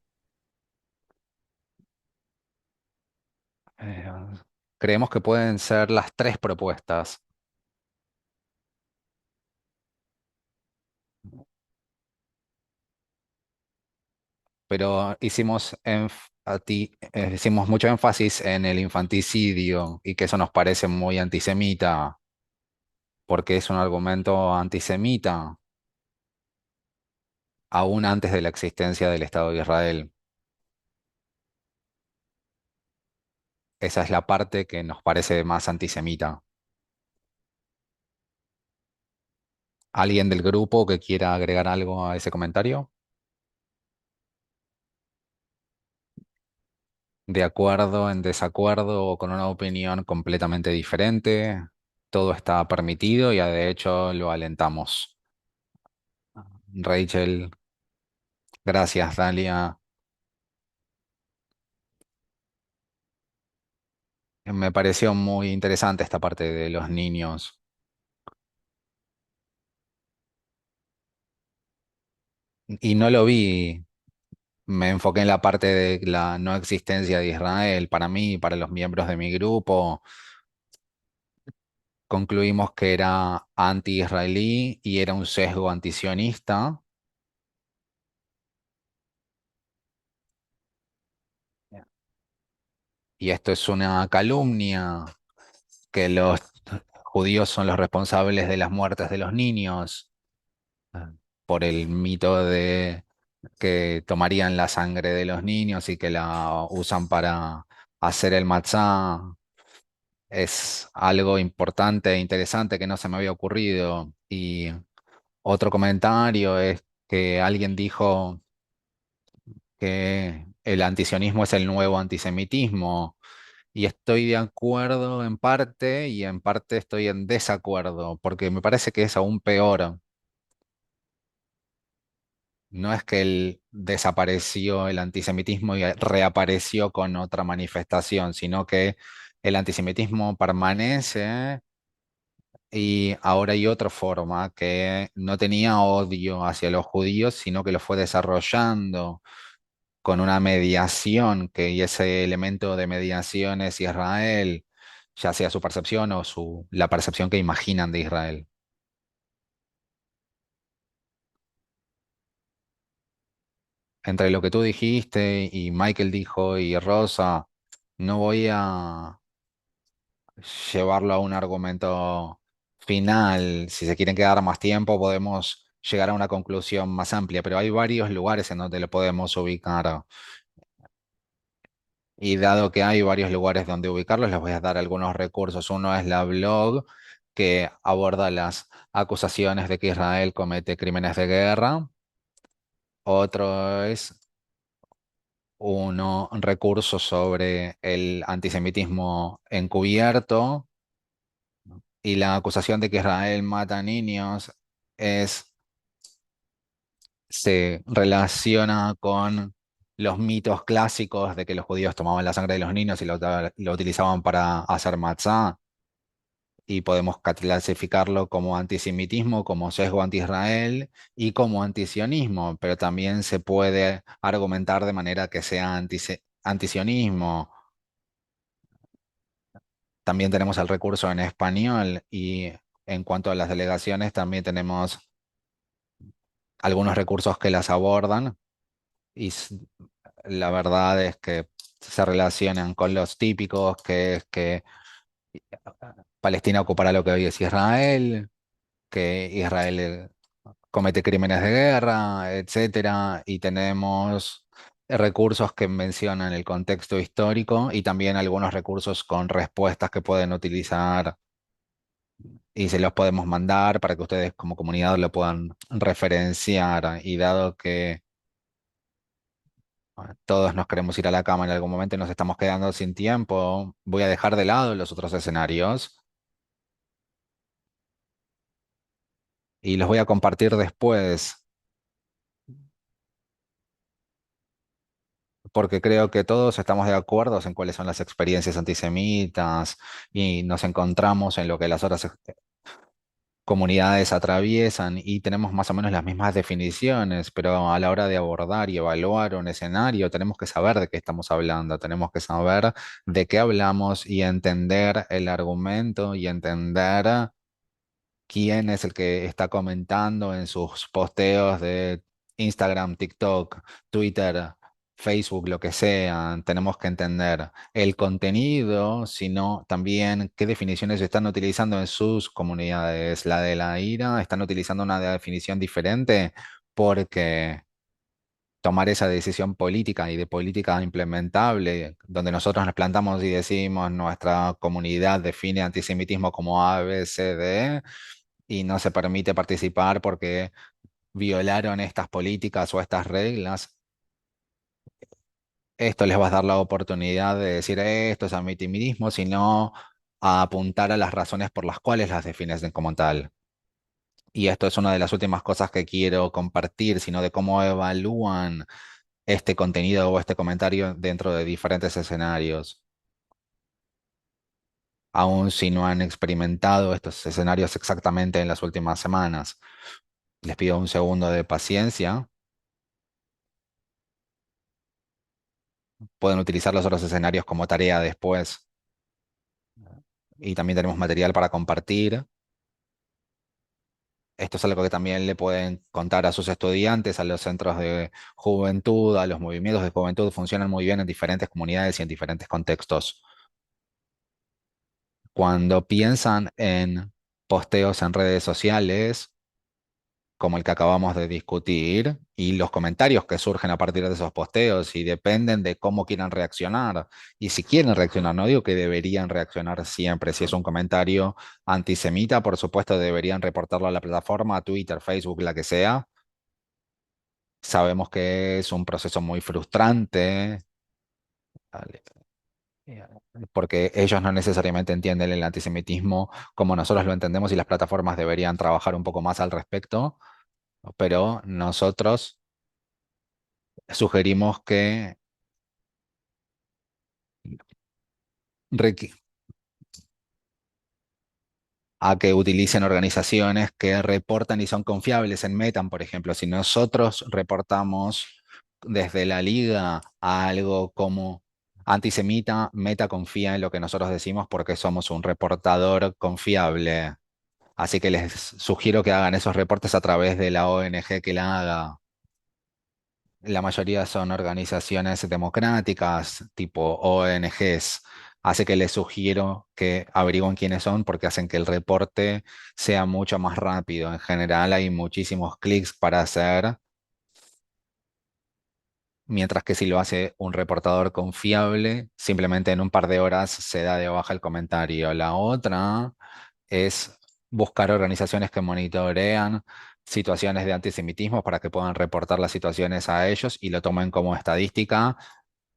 eh, creemos que pueden ser las tres propuestas, pero hicimos mucho énfasis en el infanticidio y que eso nos parece muy antisemita, porque es un argumento antisemita aún antes de la existencia del Estado de Israel. Esa es la parte que nos parece más antisemita. ¿Alguien del grupo que quiera agregar algo a ese comentario? ¿De acuerdo, en desacuerdo o con una opinión completamente diferente? Todo está permitido y de hecho lo alentamos. Rachel, gracias, Dalia. Me pareció muy interesante esta parte de los niños. Y no lo vi, me enfoqué en la parte de la no existencia de Israel. Para mí, para los miembros de mi grupo, concluimos que era anti-israelí y era un sesgo antisionista. Y esto es una calumnia, que los judíos son los responsables de las muertes de los niños, por el mito de que tomarían la sangre de los niños y que la usan para hacer el matzá. Es algo importante e interesante que no se me había ocurrido. Y otro comentario es que alguien dijo que el antisionismo es el nuevo antisemitismo. Y estoy de acuerdo en parte y en parte estoy en desacuerdo, porque me parece que es aún peor. No es que desapareció el antisemitismo y reapareció con otra manifestación, sino que el antisemitismo permanece y ahora hay otra forma que no tenía odio hacia los judíos, sino que lo fue desarrollando con una mediación, y ese elemento de mediación es Israel, ya sea su percepción o la percepción que imaginan de Israel. Entre lo que tú dijiste y Michael dijo y Rosa, no voy a llevarlo a un argumento final. Si se quieren quedar más tiempo, podemos llegar a una conclusión más amplia, pero hay varios lugares en donde lo podemos ubicar. Y dado que hay varios lugares donde ubicarlos, les voy a dar algunos recursos. Uno es la blog, que aborda las acusaciones de que Israel comete crímenes de guerra. Otro es un recurso sobre el antisemitismo encubierto y la acusación de que Israel mata niños es, se relaciona con los mitos clásicos de que los judíos tomaban la sangre de los niños y lo utilizaban para hacer matzá, y podemos clasificarlo como antisemitismo, como sesgo anti-Israel y como antisionismo, pero también se puede argumentar de manera que sea antisionismo. También tenemos el recurso en español y en cuanto a las delegaciones también tenemos algunos recursos que las abordan y la verdad es que se relacionan con los típicos, que es que Palestina ocupará lo que hoy es Israel, que Israel comete crímenes de guerra, etcétera, y tenemos recursos que mencionan el contexto histórico y también algunos recursos con respuestas que pueden utilizar y se los podemos mandar para que ustedes como comunidad lo puedan referenciar. Y dado que todos nos queremos ir a la cama en algún momento y nos estamos quedando sin tiempo, voy a dejar de lado los otros escenarios y los voy a compartir después, porque creo que todos estamos de acuerdo en cuáles son las experiencias antisemitas y nos encontramos en lo que las otras comunidades atraviesan y tenemos más o menos las mismas definiciones, pero a la hora de abordar y evaluar un escenario tenemos que saber de qué estamos hablando, tenemos que saber de qué hablamos y entender el argumento y entender quién es el que está comentando en sus posteos de Instagram, TikTok, Twitter, Facebook, lo que sea. Tenemos que entender el contenido, sino también qué definiciones están utilizando en sus comunidades. La de la ira, están utilizando una definición diferente porque tomar esa decisión política y de política implementable, donde nosotros nos plantamos y decimos nuestra comunidad define antisemitismo como A, B, C, D, y no se permite participar porque violaron estas políticas o estas reglas, esto les va a dar la oportunidad de decir esto es antisemitismo, sino a apuntar a las razones por las cuales las definen como tal. Y esto es una de las últimas cosas que quiero compartir, sino de cómo evalúan este contenido o este comentario dentro de diferentes escenarios. Aún si no han experimentado estos escenarios exactamente en las últimas semanas. Les pido un segundo de paciencia. Pueden utilizar los otros escenarios como tarea después. Y también tenemos material para compartir. Esto es algo que también le pueden contar a sus estudiantes, a los centros de juventud, a los movimientos de juventud. Funcionan muy bien en diferentes comunidades y en diferentes contextos. Cuando piensan en posteos en redes sociales, como el que acabamos de discutir, y los comentarios que surgen a partir de esos posteos y dependen de cómo quieran reaccionar. Y si quieren reaccionar, no digo que deberían reaccionar siempre. Si es un comentario antisemita, por supuesto deberían reportarlo a la plataforma, a Twitter, Facebook, la que sea. Sabemos que es un proceso muy frustrante, ¿vale? Porque ellos no necesariamente entienden el antisemitismo como nosotros lo entendemos y las plataformas deberían trabajar un poco más al respecto, pero nosotros sugerimos que requ- a que utilicen organizaciones que reportan y son confiables en Metan, por ejemplo. Si nosotros reportamos desde la liga a algo como antisemita, Meta confía en lo que nosotros decimos porque somos un reportador confiable. Así que les sugiero que hagan esos reportes a través de la ONG que la haga. La mayoría son organizaciones democráticas, tipo ONGs. Así que les sugiero que averigüen quiénes son porque hacen que el reporte sea mucho más rápido. En general hay muchísimos clics para hacer, mientras que si lo hace un reportador confiable, simplemente en un par de horas se da de baja el comentario. La otra es buscar organizaciones que monitorean situaciones de antisemitismo para que puedan reportar las situaciones a ellos y lo tomen como estadística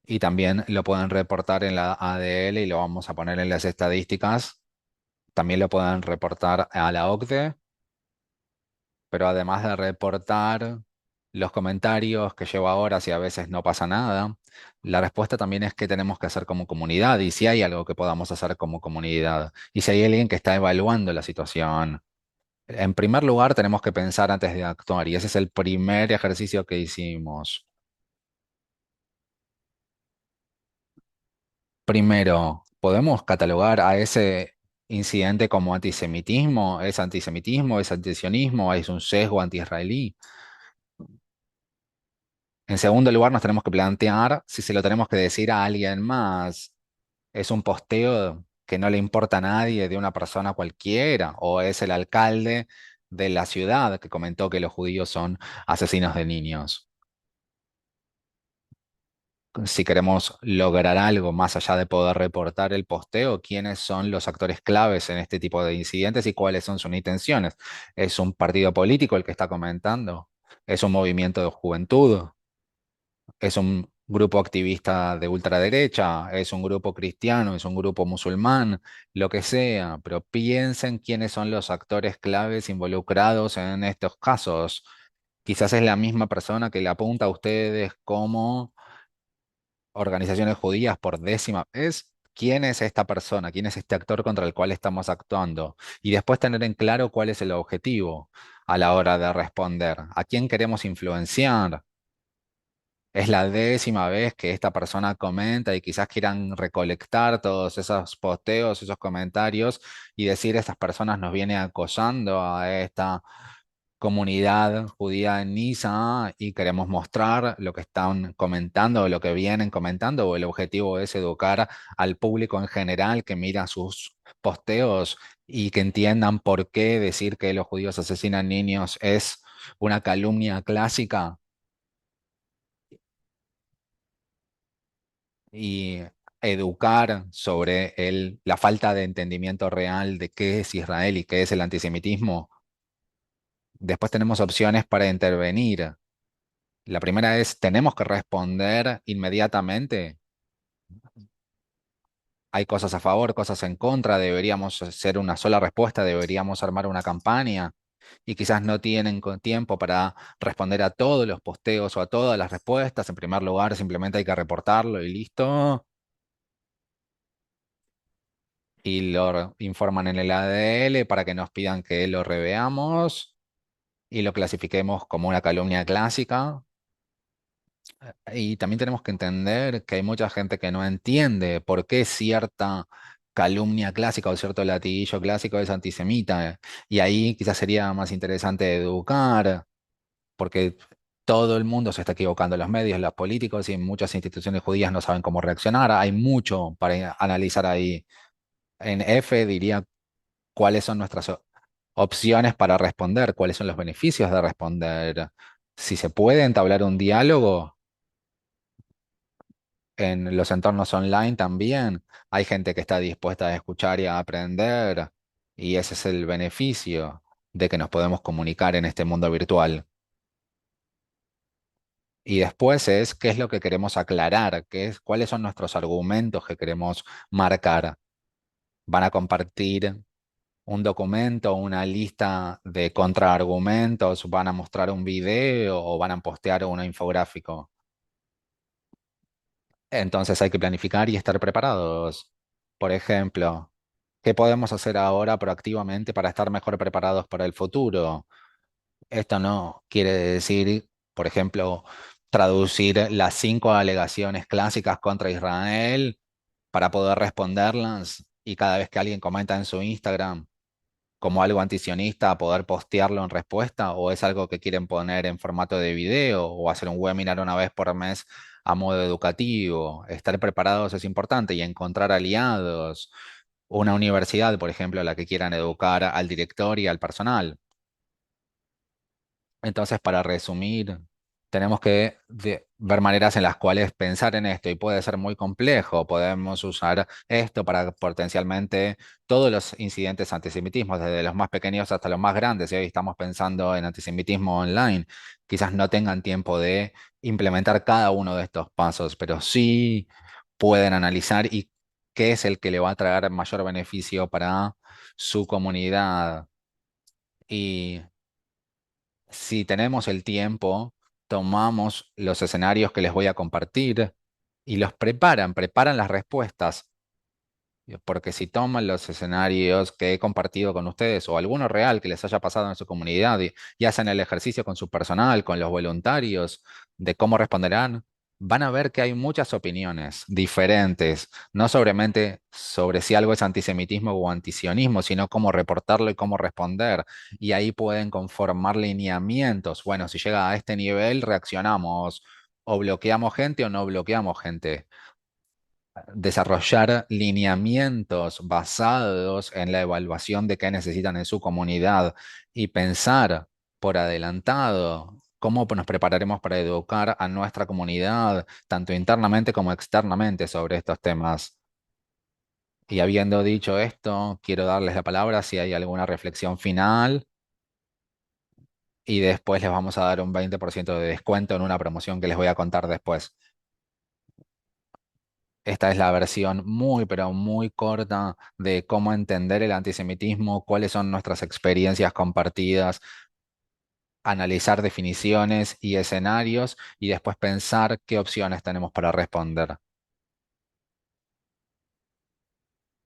y también lo pueden reportar en la ADL y lo vamos a poner en las estadísticas. También lo pueden reportar a la OCDE, pero además de reportar los comentarios que llevo ahora, si a veces no pasa nada, la respuesta también es qué tenemos que hacer como comunidad y si hay algo que podamos hacer como comunidad y si hay alguien que está evaluando la situación. En primer lugar, tenemos que pensar antes de actuar y ese es el primer ejercicio que hicimos. Primero, ¿podemos catalogar a ese incidente como antisemitismo? ¿Es antisemitismo? ¿Es antisionismo? ¿Es un sesgo anti-israelí? En segundo lugar, nos tenemos que plantear si se lo tenemos que decir a alguien más. ¿Es un posteo que no le importa a nadie de una persona cualquiera? ¿O es el alcalde de la ciudad que comentó que los judíos son asesinos de niños? Si queremos lograr algo más allá de poder reportar el posteo, quiénes son los actores claves en este tipo de incidentes y cuáles son sus intenciones. ¿Es un partido político el que está comentando? ¿Es un movimiento de juventud? ¿Es un grupo activista de ultraderecha? ¿Es un grupo cristiano? ¿Es un grupo musulmán? Lo que sea, pero piensen quiénes son los actores claves involucrados en estos casos. Quizás es la misma persona que le apunta a ustedes como organizaciones judías por décima vez, quién es esta persona, quién es este actor contra el cual estamos actuando, y después tener en claro cuál es el objetivo a la hora de responder, a quién queremos influenciar. Es la décima vez que esta persona comenta y quizás quieran recolectar todos esos posteos, esos comentarios y decir, estas personas nos vienen acosando a esta comunidad judía en Niza y queremos mostrar lo que están comentando o lo que vienen comentando, o el objetivo es educar al público en general que mira sus posteos y que entiendan por qué decir que los judíos asesinan niños es una calumnia clásica y educar sobre la falta de entendimiento real de qué es Israel y qué es el antisemitismo. Después tenemos opciones para intervenir. La primera es, ¿tenemos que responder inmediatamente? Hay cosas a favor, cosas en contra, deberíamos hacer una sola respuesta, deberíamos armar una campaña y quizás no tienen tiempo para responder a todos los posteos o a todas las respuestas. En primer lugar, simplemente hay que reportarlo y listo. Y lo informan en el ADL para que nos pidan que lo reveamos y lo clasifiquemos como una calumnia clásica. Y también tenemos que entender que hay mucha gente que no entiende por qué cierta calumnia clásica o cierto latiguillo clásico es antisemita. Y ahí quizás sería más interesante educar, porque todo el mundo se está equivocando, los medios, los políticos y muchas instituciones judías no saben cómo reaccionar. Hay mucho para analizar ahí. En F diría cuáles son nuestras opciones para responder, cuáles son los beneficios de responder. Si se puede entablar un diálogo en los entornos online también hay gente que está dispuesta a escuchar y a aprender, y ese es el beneficio de que nos podemos comunicar en este mundo virtual. Y después es qué es lo que queremos aclarar, cuáles son nuestros argumentos que queremos marcar. ¿Van a compartir un documento, una lista de contraargumentos? ¿Van a mostrar un video o van a postear un infográfico? Entonces hay que planificar y estar preparados. Por ejemplo, ¿qué podemos hacer ahora proactivamente para estar mejor preparados para el futuro? Esto no quiere decir, por ejemplo, traducir las 5 alegaciones clásicas contra Israel para poder responderlas y cada vez que alguien comenta en su Instagram como algo antisionista, poder postearlo en respuesta, o es algo que quieren poner en formato de video o hacer un webinar una vez por mes a modo educativo. Estar preparados es importante y encontrar aliados. Una universidad, por ejemplo, la que quieran educar al director y al personal. Entonces, para resumir, tenemos que ver maneras en las cuales pensar en esto y puede ser muy complejo. Podemos usar esto para potencialmente todos los incidentes antisemitismo, desde los más pequeños hasta los más grandes. Y hoy estamos pensando en antisemitismo online. Quizás no tengan tiempo de implementar cada uno de estos pasos, pero sí pueden analizar y qué es el que le va a traer mayor beneficio para su comunidad. Y si tenemos el tiempo, tomamos los escenarios que les voy a compartir y los preparan las respuestas. Porque si toman los escenarios que he compartido con ustedes o alguno real que les haya pasado en su comunidad y hacen el ejercicio con su personal, con los voluntarios, de cómo responderán, van a ver que hay muchas opiniones diferentes, no sobremente sobre si algo es antisemitismo o antisionismo, sino cómo reportarlo y cómo responder. Y ahí pueden conformar lineamientos. Bueno, si llega a este nivel, reaccionamos o bloqueamos gente o no bloqueamos gente. Desarrollar lineamientos basados en la evaluación de qué necesitan en su comunidad y pensar por adelantado cómo nos prepararemos para educar a nuestra comunidad, tanto internamente como externamente, sobre estos temas. Y habiendo dicho esto, quiero darles la palabra si hay alguna reflexión final y después les vamos a dar un 20% de descuento en una promoción que les voy a contar después. Esta es la versión muy, pero muy corta de cómo entender el antisemitismo, cuáles son nuestras experiencias compartidas, analizar definiciones y escenarios y después pensar qué opciones tenemos para responder.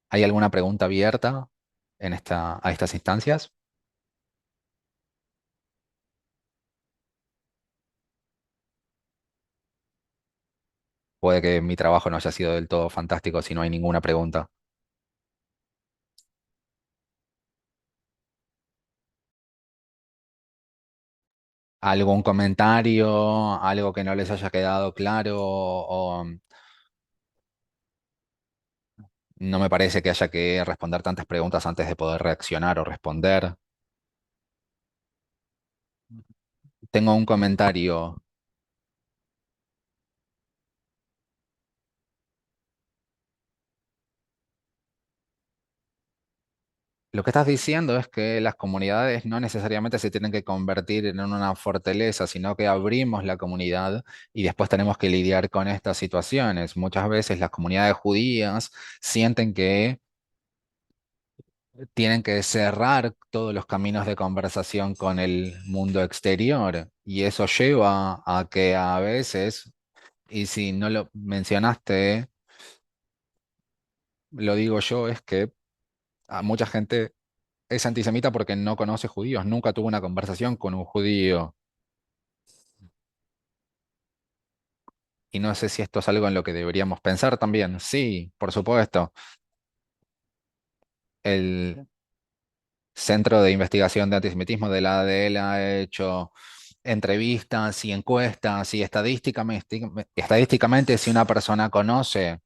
¿Hay alguna pregunta abierta a estas instancias? Puede que mi trabajo no haya sido del todo fantástico si no hay ninguna pregunta. ¿Algún comentario, algo que no les haya quedado claro o no me parece que haya que responder tantas preguntas antes de poder reaccionar o responder? Tengo un comentario. Lo que estás diciendo es que las comunidades no necesariamente se tienen que convertir en una fortaleza, sino que abrimos la comunidad y después tenemos que lidiar con estas situaciones. Muchas veces las comunidades judías sienten que tienen que cerrar todos los caminos de conversación con el mundo exterior y eso lleva a que a veces, y si no lo mencionaste, lo digo yo, es que a mucha gente es antisemita porque no conoce judíos, nunca tuvo una conversación con un judío. Y no sé si esto es algo en lo que deberíamos pensar también. Sí, por supuesto. El Centro de Investigación de Antisemitismo de la ADL ha hecho entrevistas y encuestas y estadísticamente si una persona conoce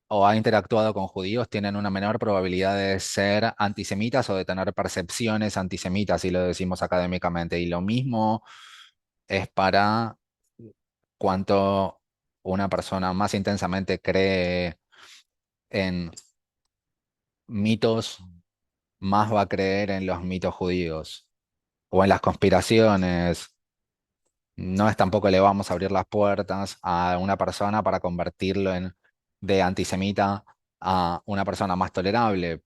o ha interactuado con judíos, tienen una menor probabilidad de ser antisemitas o de tener percepciones antisemitas, si lo decimos académicamente. Y lo mismo es para cuanto una persona más intensamente cree en mitos, más va a creer en los mitos judíos o en las conspiraciones. No es tampoco le vamos a abrir las puertas a una persona para convertirlo de antisemita a una persona más tolerable,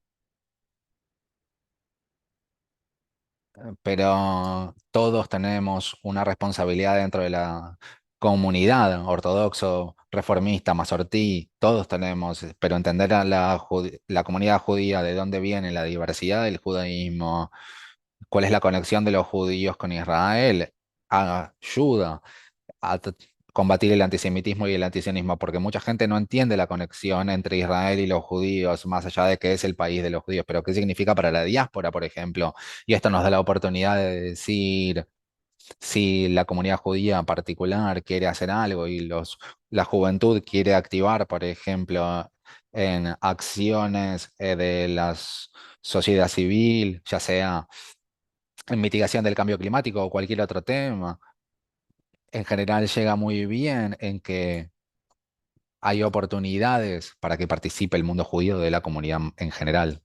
pero todos tenemos una responsabilidad dentro de la comunidad, ortodoxo, reformista, mazortí, todos tenemos, pero entender a la comunidad judía, de dónde viene la diversidad del judaísmo, cuál es la conexión de los judíos con Israel, ayuda a combatir el antisemitismo y el antisionismo, porque mucha gente no entiende la conexión entre Israel y los judíos, más allá de que es el país de los judíos, pero qué significa para la diáspora, por ejemplo. Y esto nos da la oportunidad de decir si la comunidad judía en particular quiere hacer algo y la juventud quiere activar, por ejemplo, en acciones de la sociedad civil, ya sea en mitigación del cambio climático o cualquier otro tema. En general llega muy bien en que hay oportunidades para que participe el mundo judío de la comunidad en general.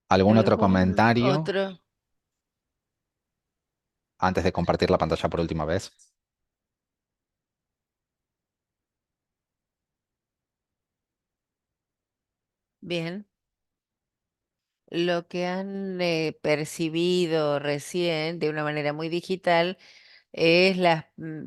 ¿Algún otro ¿Algún comentario otro? antes de compartir la pantalla por última vez? Bien. Lo que han percibido recién de una manera muy digital es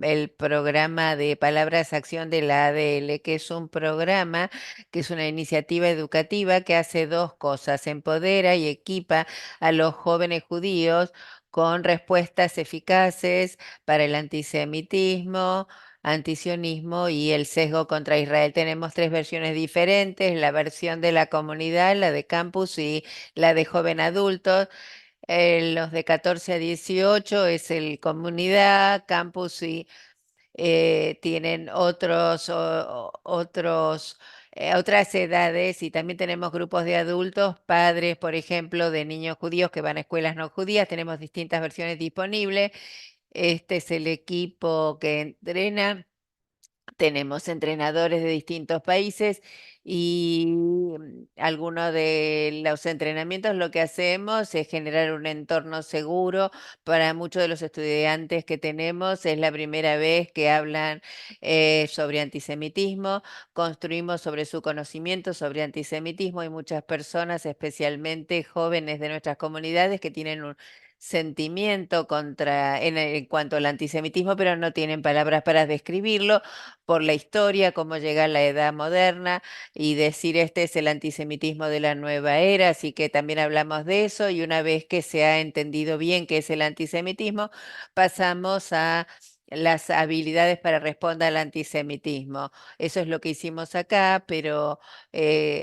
el programa de Palabras Acción de la ADL, que es un programa, que es una iniciativa educativa que hace dos cosas: empodera y equipa a los jóvenes judíos con respuestas eficaces para el antisemitismo, antisionismo y el sesgo contra Israel. Tenemos tres versiones diferentes: la versión de la comunidad, la de campus y la de joven adultos. Los de 14 a 18 es el comunidad, campus, y tienen otras edades, y también tenemos grupos de adultos, padres, por ejemplo, de niños judíos que van a escuelas no judías. Tenemos distintas versiones disponibles. Este es el equipo que entrena. Tenemos entrenadores de distintos países y algunos de los entrenamientos lo que hacemos es generar un entorno seguro para muchos de los estudiantes que tenemos. Es la primera vez que hablan sobre antisemitismo. Construimos sobre su conocimiento sobre antisemitismo. Hay muchas personas, especialmente jóvenes de nuestras comunidades, que tienen un sentimiento en cuanto al antisemitismo, pero no tienen palabras para describirlo por la historia, cómo llega a la edad moderna, y decir este es el antisemitismo de la nueva era. Así que también hablamos de eso, y una vez que se ha entendido bien qué es el antisemitismo, pasamos a las habilidades para responder al antisemitismo. Eso es lo que hicimos acá, pero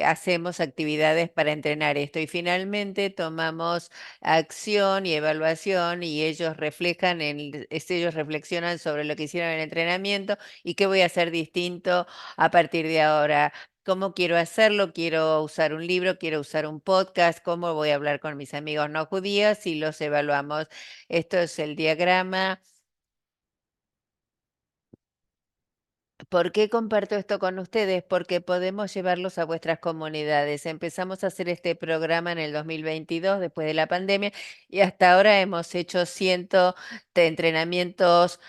hacemos actividades para entrenar esto, y finalmente tomamos acción y evaluación, y ellos reflexionan sobre lo que hicieron en el entrenamiento y qué voy a hacer distinto a partir de ahora. ¿Cómo quiero hacerlo? Quiero usar un libro, quiero usar un podcast, cómo voy a hablar con mis amigos no judíos, y los evaluamos. Esto es el diagrama. ¿Por qué comparto esto con ustedes? Porque podemos llevarlos a vuestras comunidades. Empezamos a hacer este programa en el 2022, después de la pandemia, y hasta ahora hemos hecho cientos de entrenamientos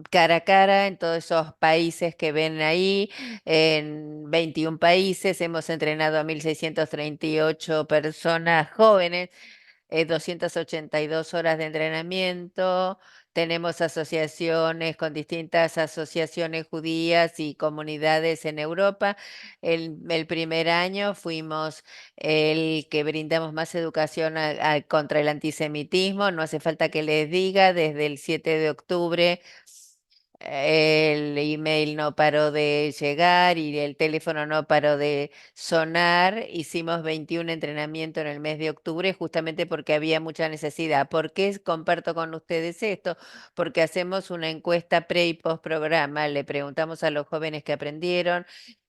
cara a cara en todos esos países que ven ahí. En 21 países hemos entrenado a 1.638 personas jóvenes, 282 horas de entrenamiento. Tenemos asociaciones con distintas asociaciones judías y comunidades en Europa. El primer año fuimos el que brindamos más educación contra el antisemitismo. No hace falta que les diga, desde el 7 de octubre el email no paró de llegar y el teléfono no paró de sonar. Hicimos 21 entrenamientos en el mes de octubre, justamente porque había mucha necesidad. ¿Por qué comparto con ustedes esto? Porque hacemos una encuesta pre y post programa. Le preguntamos a los jóvenes que aprendieron,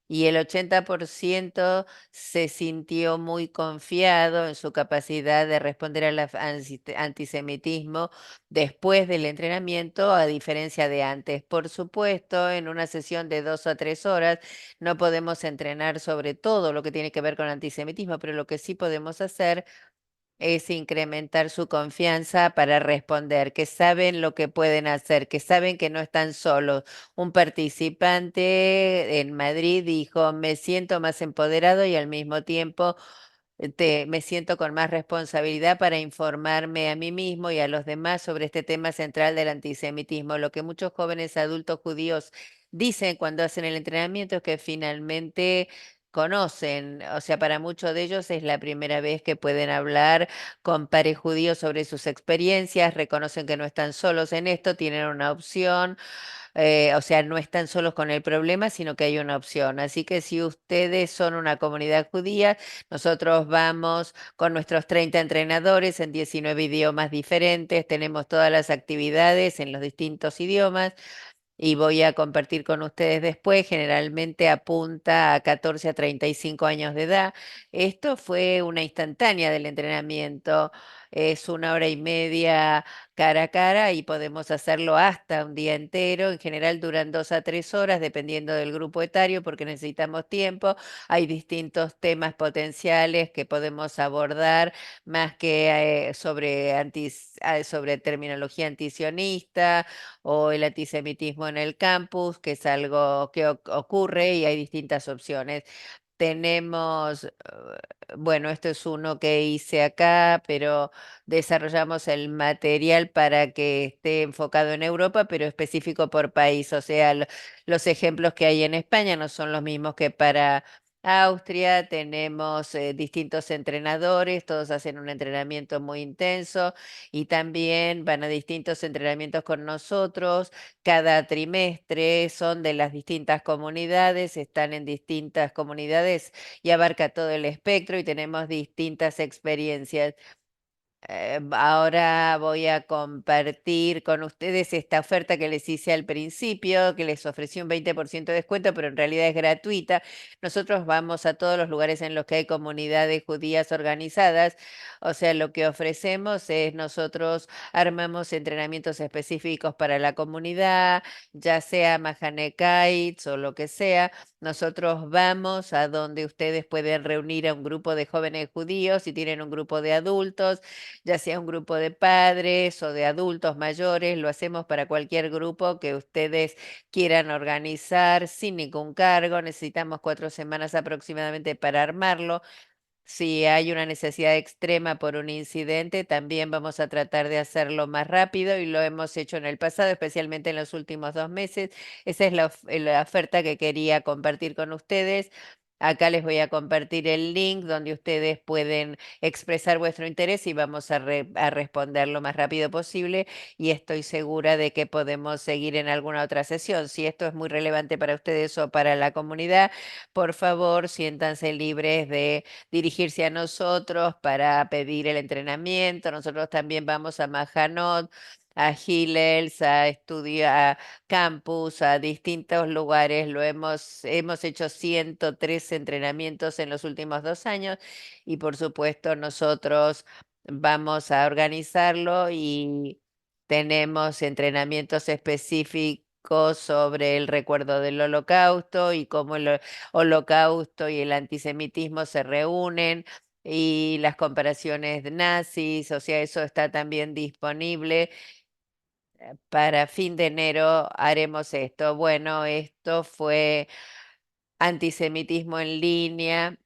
y el 80% se sintió muy confiado en su capacidad de responder al antisemitismo después del entrenamiento, a diferencia de antes. Por supuesto, en una sesión de 2 a 3 horas no podemos entrenar sobre todo lo que tiene que ver con antisemitismo, pero lo que sí podemos hacer es incrementar su confianza para responder, que saben lo que pueden hacer, que saben que no están solos. Un participante en Madrid dijo, me siento más empoderado y al mismo tiempo me siento con más responsabilidad para informarme a mí mismo y a los demás sobre este tema central del antisemitismo. Lo que muchos jóvenes adultos judíos dicen cuando hacen el entrenamiento es que finalmente conocen, o sea, para muchos de ellos es la primera vez que pueden hablar con pares judíos sobre sus experiencias, reconocen que no están solos en esto, tienen una opción, o sea, no están solos con el problema, sino que hay una opción. Así que si ustedes son una comunidad judía, nosotros vamos con nuestros 30 entrenadores en 19 idiomas diferentes, tenemos todas las actividades en los distintos idiomas y voy a compartir con ustedes después, generalmente apunta a 14 a 35 años de edad. Esto fue una instantánea del entrenamiento, es 1 hora y media cara a cara y podemos hacerlo hasta un día entero. En general duran 2 a 3 horas, dependiendo del grupo etario, porque necesitamos tiempo. Hay distintos temas potenciales que podemos abordar, más que sobre terminología antisionista o el antisemitismo en el campus, que es algo que ocurre y hay distintas opciones. Tenemos, bueno, esto es uno que hice acá, pero desarrollamos el material para que esté enfocado en Europa, pero específico por país. O sea, los ejemplos que hay en España no son los mismos que para Austria. Tenemos distintos entrenadores, todos hacen un entrenamiento muy intenso y también van a distintos entrenamientos con nosotros. Cada trimestre son de las distintas comunidades, están en distintas comunidades y abarca todo el espectro y tenemos distintas experiencias. Ahora voy a compartir con ustedes esta oferta que les hice al principio, que les ofrecí un 20% de descuento, pero en realidad es gratuita. Nosotros vamos a todos los lugares en los que hay comunidades judías organizadas. O sea, lo que ofrecemos es nosotros armamos entrenamientos específicos para la comunidad, ya sea Mahane Kids o lo que sea. Nosotros vamos a donde ustedes pueden reunir a un grupo de jóvenes judíos y tienen un grupo de adultos, ya sea un grupo de padres o de adultos mayores, lo hacemos para cualquier grupo que ustedes quieran organizar sin ningún cargo. Necesitamos 4 semanas aproximadamente para armarlo. Si hay una necesidad extrema por un incidente, también vamos a tratar de hacerlo más rápido y lo hemos hecho en el pasado, especialmente en los últimos 2 meses. Esa es la oferta que quería compartir con ustedes. Acá les voy a compartir el link donde ustedes pueden expresar vuestro interés y vamos a responder lo más rápido posible y estoy segura de que podemos seguir en alguna otra sesión. Si esto es muy relevante para ustedes o para la comunidad, por favor, siéntanse libres de dirigirse a nosotros para pedir el entrenamiento. Nosotros también vamos a Mahanot, a Hillels, a estudiar, a campus, a distintos lugares. Hemos hecho 103 entrenamientos en los últimos 2 años y por supuesto nosotros vamos a organizarlo y tenemos entrenamientos específicos sobre el recuerdo del Holocausto y cómo el Holocausto y el antisemitismo se reúnen y las comparaciones de nazis, o sea, eso está también disponible. Para fin de enero haremos esto. Bueno, esto fue antisemitismo en línea.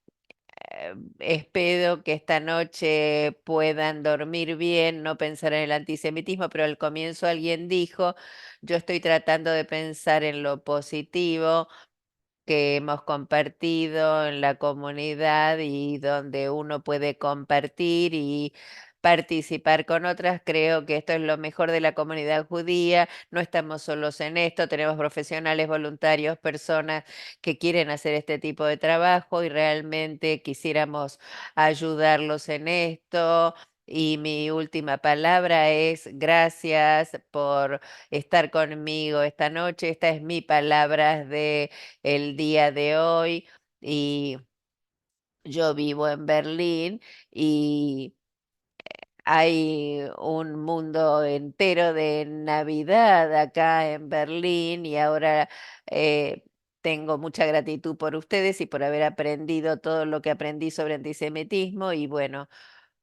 Espero que esta noche puedan dormir bien, no pensar en el antisemitismo, pero al comienzo alguien dijo, yo estoy tratando de pensar en lo positivo que hemos compartido en la comunidad y donde uno puede compartir y participar con otras. Creo que esto es lo mejor de la comunidad judía. No estamos solos en esto, tenemos profesionales, voluntarios, personas que quieren hacer este tipo de trabajo y realmente quisiéramos ayudarlos en esto. Y mi última palabra es gracias por estar conmigo esta noche. Esta es mi palabra de el día de hoy y yo vivo en Berlín y hay un mundo entero de Navidad acá en Berlín y ahora eh, tengo mucha gratitud por ustedes y por haber aprendido todo lo que aprendí sobre antisemitismo y bueno.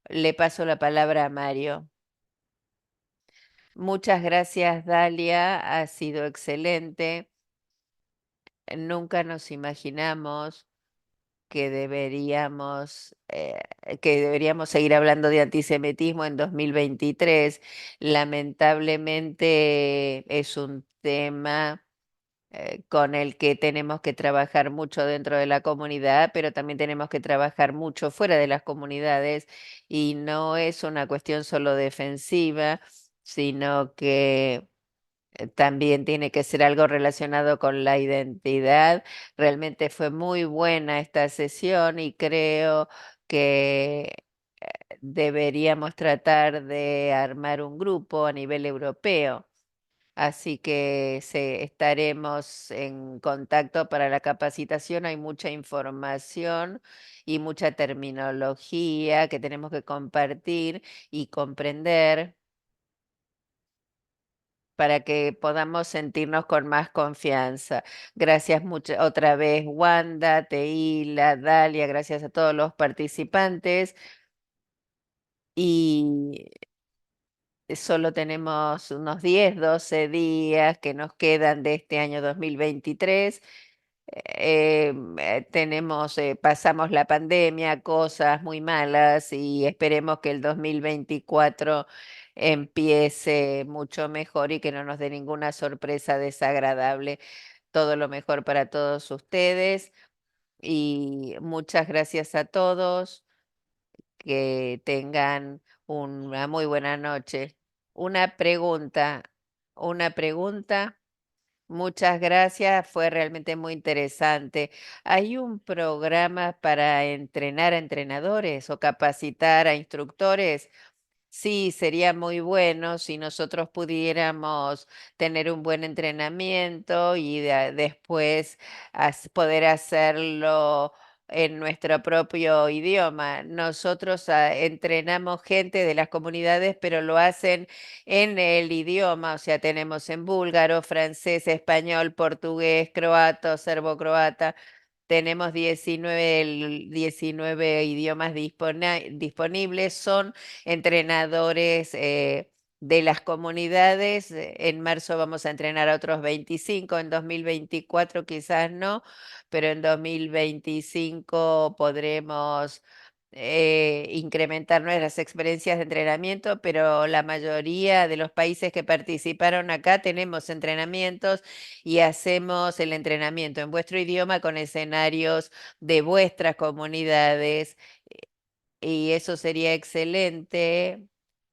Le paso la palabra a Mario. Muchas gracias, Dalia. Ha sido excelente. Nunca nos imaginamos que deberíamos seguir hablando de antisemitismo en 2023. Lamentablemente es un tema con el que tenemos que trabajar mucho dentro de la comunidad, pero también tenemos que trabajar mucho fuera de las comunidades y no es una cuestión solo defensiva, sino que también tiene que ser algo relacionado con la identidad. Realmente fue muy buena esta sesión y creo que deberíamos tratar de armar un grupo a nivel europeo. Así que estaremos en contacto para la capacitación. Hay mucha información y mucha terminología que tenemos que compartir y comprender para que podamos sentirnos con más confianza. Gracias mucho otra vez, Wanda, Teila, Dalia, gracias a todos los participantes. Y solo tenemos unos 10, 12 días que nos quedan de este año 2023. Pasamos la pandemia, cosas muy malas y esperemos que el 2024 empiece mucho mejor y que no nos dé ninguna sorpresa desagradable. Todo lo mejor para todos ustedes y muchas gracias a todos. Que tengan una muy buena noche. Una pregunta, una pregunta. Muchas gracias, fue realmente muy interesante. ¿Hay un programa para entrenar a entrenadores o capacitar a instructores? Sí, sería muy bueno si nosotros pudiéramos tener un buen entrenamiento y después poder hacerlo en nuestro propio idioma. Nosotros entrenamos gente de las comunidades, pero lo hacen en el idioma, o sea, tenemos en búlgaro, francés, español, portugués, croato, serbo-croata. Tenemos 19 idiomas disponibles, son entrenadores de las comunidades. En marzo vamos a entrenar a otros 25, en 2024 quizás no, pero en 2025 podremos incrementar nuestras experiencias de entrenamiento, pero la mayoría de los países que participaron acá tenemos entrenamientos y hacemos el entrenamiento en vuestro idioma con escenarios de vuestras comunidades y eso sería excelente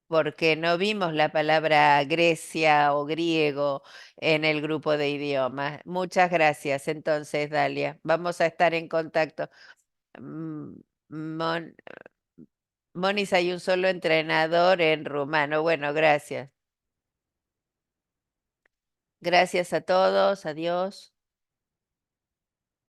porque no vimos la palabra Grecia o griego en el grupo de idiomas. Muchas gracias entonces, Dalia. Vamos a estar en contacto. Mm, Mon- Monis, hay un solo entrenador en rumano. Bueno, gracias. Gracias a todos. Adiós.